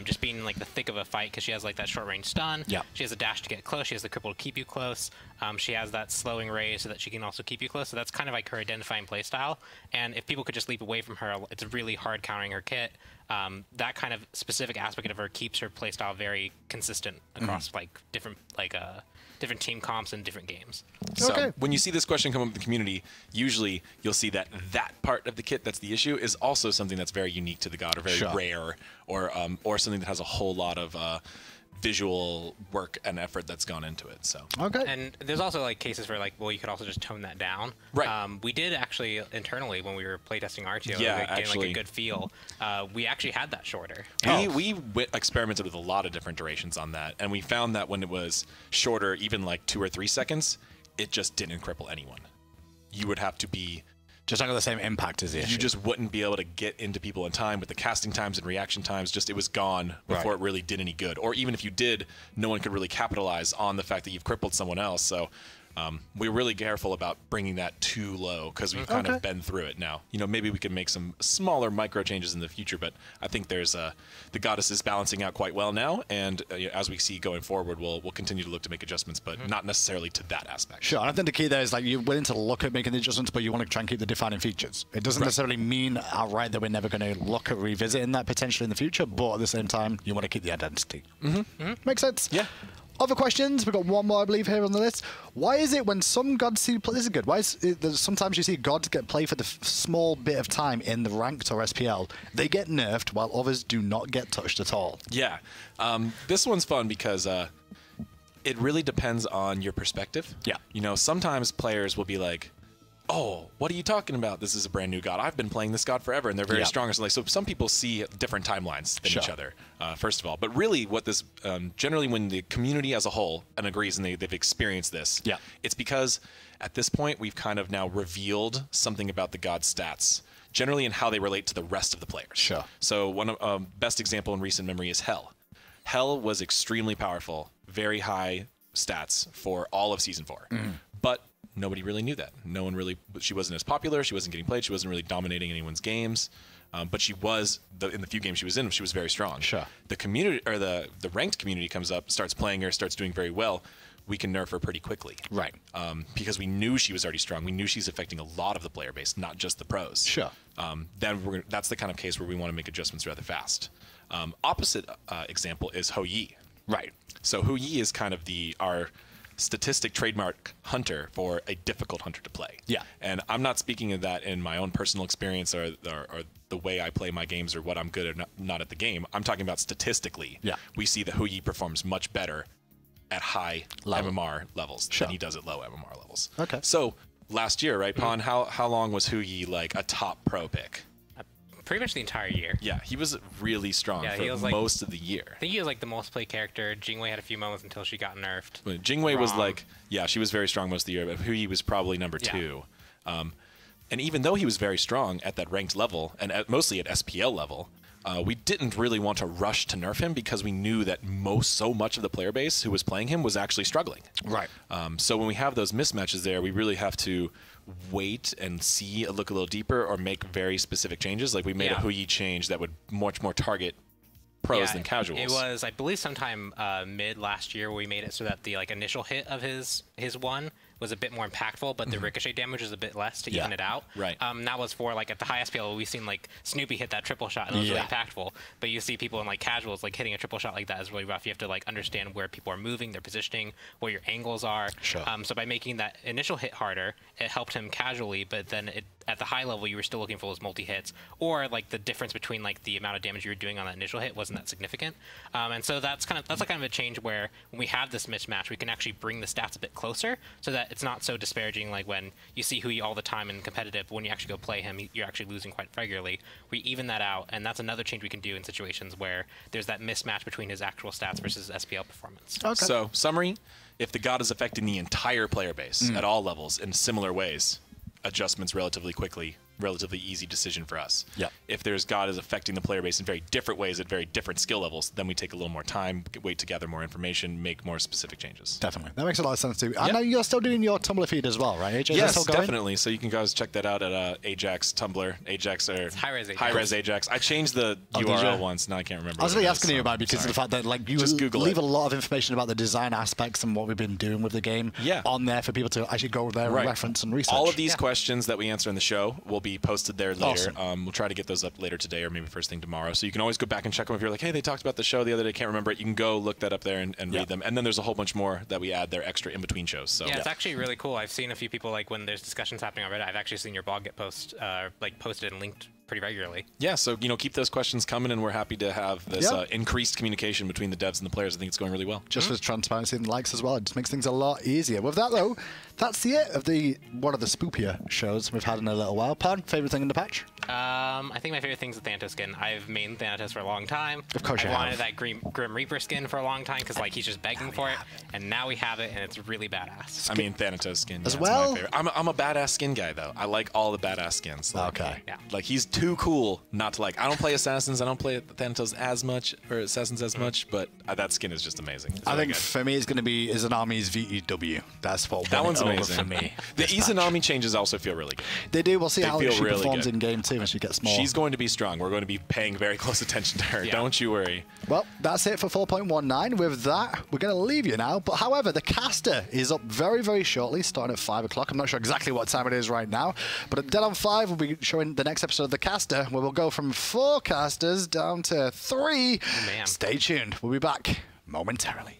just being in like the thick of a fight because she has like that short range stun. Yeah. She has a dash to get close. She has the cripple to keep you close. She has that slowing ray so that she can also keep you close. So that's kind of like her identifying playstyle. And if people could just leap away from her, it's really hard countering her kit. That kind of specific aspect of her keeps her playstyle very consistent across like different team comps and different games. So when you see this question come up in the community, usually you'll see that part of the kit that's the issue is also something that's very unique to the god or very rare or something that has a whole lot of visual work and effort that's gone into it. So and there's also like cases where like, well, you could also just tone that down. Right. We did actually internally when we were playtesting RTO, getting like a good feel. We actually had that shorter. We experimented with a lot of different durations on that, and we found that when it was shorter, even like 2 or 3 seconds, it just didn't cripple anyone. You would have to be just not got the same impact as the issue. You just wouldn't be able to get into people in time with the casting times and reaction times. Just it was gone before it really did any good. Or even if you did, no one could really capitalize on the fact that you've crippled someone else. So we're really careful about bringing that too low because we've kind of been through it now. Maybe we can make some smaller micro changes in the future, but I think there's the goddess is balancing out quite well now. And as we see going forward, we'll continue to look to make adjustments, but not necessarily to that aspect. Sure, and I think the key there is like you're willing to look at making the adjustments, but you want to try and keep the defining features. It doesn't necessarily mean outright that we're never going to look at revisiting that potentially in the future, but at the same time, you want to keep the identity. Makes sense? Yeah. Other questions? We've got one more, I believe, here on the list. Why is it when some gods see play, this is good. Why is it that sometimes you see gods get play for the small bit of time in the ranked or SPL, they get nerfed while others do not get touched at all? Yeah, this one's fun because it really depends on your perspective. Yeah. You know, sometimes players will be like, oh, what are you talking about? This is a brand new god. I've been playing this god forever, and they're very strong. So, so some people see different timelines than each other, first of all. But really, what this generally, when the community as a whole agrees and they've experienced this, it's because at this point we've kind of now revealed something about the god's stats, generally in how they relate to the rest of the players. Sure. So one of best example in recent memory is Hell. Hell was extremely powerful, very high stats for all of Season 4, but nobody really knew that. No one really, she wasn't as popular, she wasn't getting played, she wasn't really dominating anyone's games, but she was, in the few games she was in, she was very strong. Sure. The community, or the ranked community comes up, starts playing her, starts doing very well, we can nerf her pretty quickly. Right. Because we knew she was already strong. We knew she's affecting a lot of the player base, not just the pros. Sure. Then that's the kind of case where we want to make adjustments rather fast. Opposite example is Hou Yi. Right. So Hou Yi is kind of our statistic trademark hunter for a difficult hunter to play. Yeah. And I'm not speaking of that in my own personal experience or the way I play my games or what I'm good at not at the game. I'm talking about statistically. Yeah. We see that Hou Yi performs much better at high MMR levels than he does at low MMR levels. Okay. So last year, right, Pon, how long was Hou Yi like a top pro pick? Pretty much the entire year. Yeah, he was really strong for most of the year. I think he was like the most played character. Jingwei had a few moments until she got nerfed. But Jingwei was like, she was very strong most of the year, but Hou Yi was probably number 2. And even though he was very strong at that ranked level, and mostly at SPL level, we didn't really want to rush to nerf him because we knew that so much of the player base who was playing him was actually struggling. Right. So when we have those mismatches there, we really have to wait and look a little deeper or make very specific changes. Like we made a Hou Yi change that would much more target pros than casuals. It was, I believe, sometime mid last year where we made it so that the initial hit of his one was a bit more impactful, but the ricochet damage was a bit less to even it out. Right. That was for at the high SPL, we've seen Snoopy hit that triple shot and it was really impactful. But you see people in casuals hitting a triple shot like that is really rough. You have to understand where people are moving, their positioning, where your angles are. Sure. So by making that initial hit harder, it helped him casually, but then at the high level you were still looking for those multi-hits, or the difference between the amount of damage you were doing on that initial hit wasn't that significant. And so that's kind of a change where when we have this mismatch, we can actually bring the stats a bit closer so that it's not so disparaging when you see Hou Yi all the time in competitive, when you actually go play him, you're actually losing quite regularly. We even that out, and that's another change we can do in situations where there's that mismatch between his actual stats versus his SPL performance. Okay. So, summary, if the god is affecting the entire player base at all levels in similar ways, adjustments relatively quickly, relatively easy decision for us. Yeah. If there's god is affecting the player base in very different ways at very different skill levels, then we take a little more time, wait to gather more information, make more specific changes. Definitely. That makes a lot of sense too. I know you're still doing your Tumblr feed as well, right, AJ? Yes, definitely. So you can guys check that out at Ajax Tumblr. Ajax or Hi-Res Ajax. I changed the URL once. Now I can't remember. I was really asking you about it because of the fact that you just Google leave a lot of information about the design aspects and what we've been doing with the game on there for people to actually go there and reference and research. All of these questions that we answer in the show will be posted there later. Awesome. We'll try to get those up later today or maybe first thing tomorrow. So you can always go back and check them if you're like, hey, they talked about the show the other day, can't remember it. You can go look that up there and read them. And then there's a whole bunch more that we add there extra in between shows. So it's actually really cool. I've seen a few people when there's discussions happening on Reddit, I've actually seen your blog get posted and linked pretty regularly. Yeah, so keep those questions coming, and we're happy to have this increased communication between the devs and the players. I think it's going really well. Just with transparency and likes as well, it just makes things a lot easier. With that though, that's the it of one of the spookier shows we've had in a little while. Pod, favorite thing in the patch? I think my favorite thing is the Thanatos skin. I've mained Thanatos for a long time. Of course you have. I wanted that Grim Reaper skin for a long time because he's just begging for it, and now we have it, and it's really badass. I mean, Thanatos skin as well. My favorite. I'm a badass skin guy though. I like all the badass skins. Okay. Yeah. He's too cool not to like. I don't play Assassins. I don't play Thanatos as much, or Assassins as much, but that skin is just amazing. I think for me, it's going to be Izanami's VEW. That's what that one's amazing for me. The Izanami changes also feel really good. They do. We'll see how she really performs good in game 2 when she gets smaller. She's going to be strong. We're going to be paying very close attention to her. Yeah. Don't you worry. Well, that's it for 4.19. With that, we're going to leave you now. But however, the caster is up very, very shortly, starting at 5 o'clock. I'm not sure exactly what time it is right now. But at Dead on 5, we'll be showing the next episode of the caster, where we'll go from 4 casters down to 3. Oh, man. Stay tuned. We'll be back momentarily.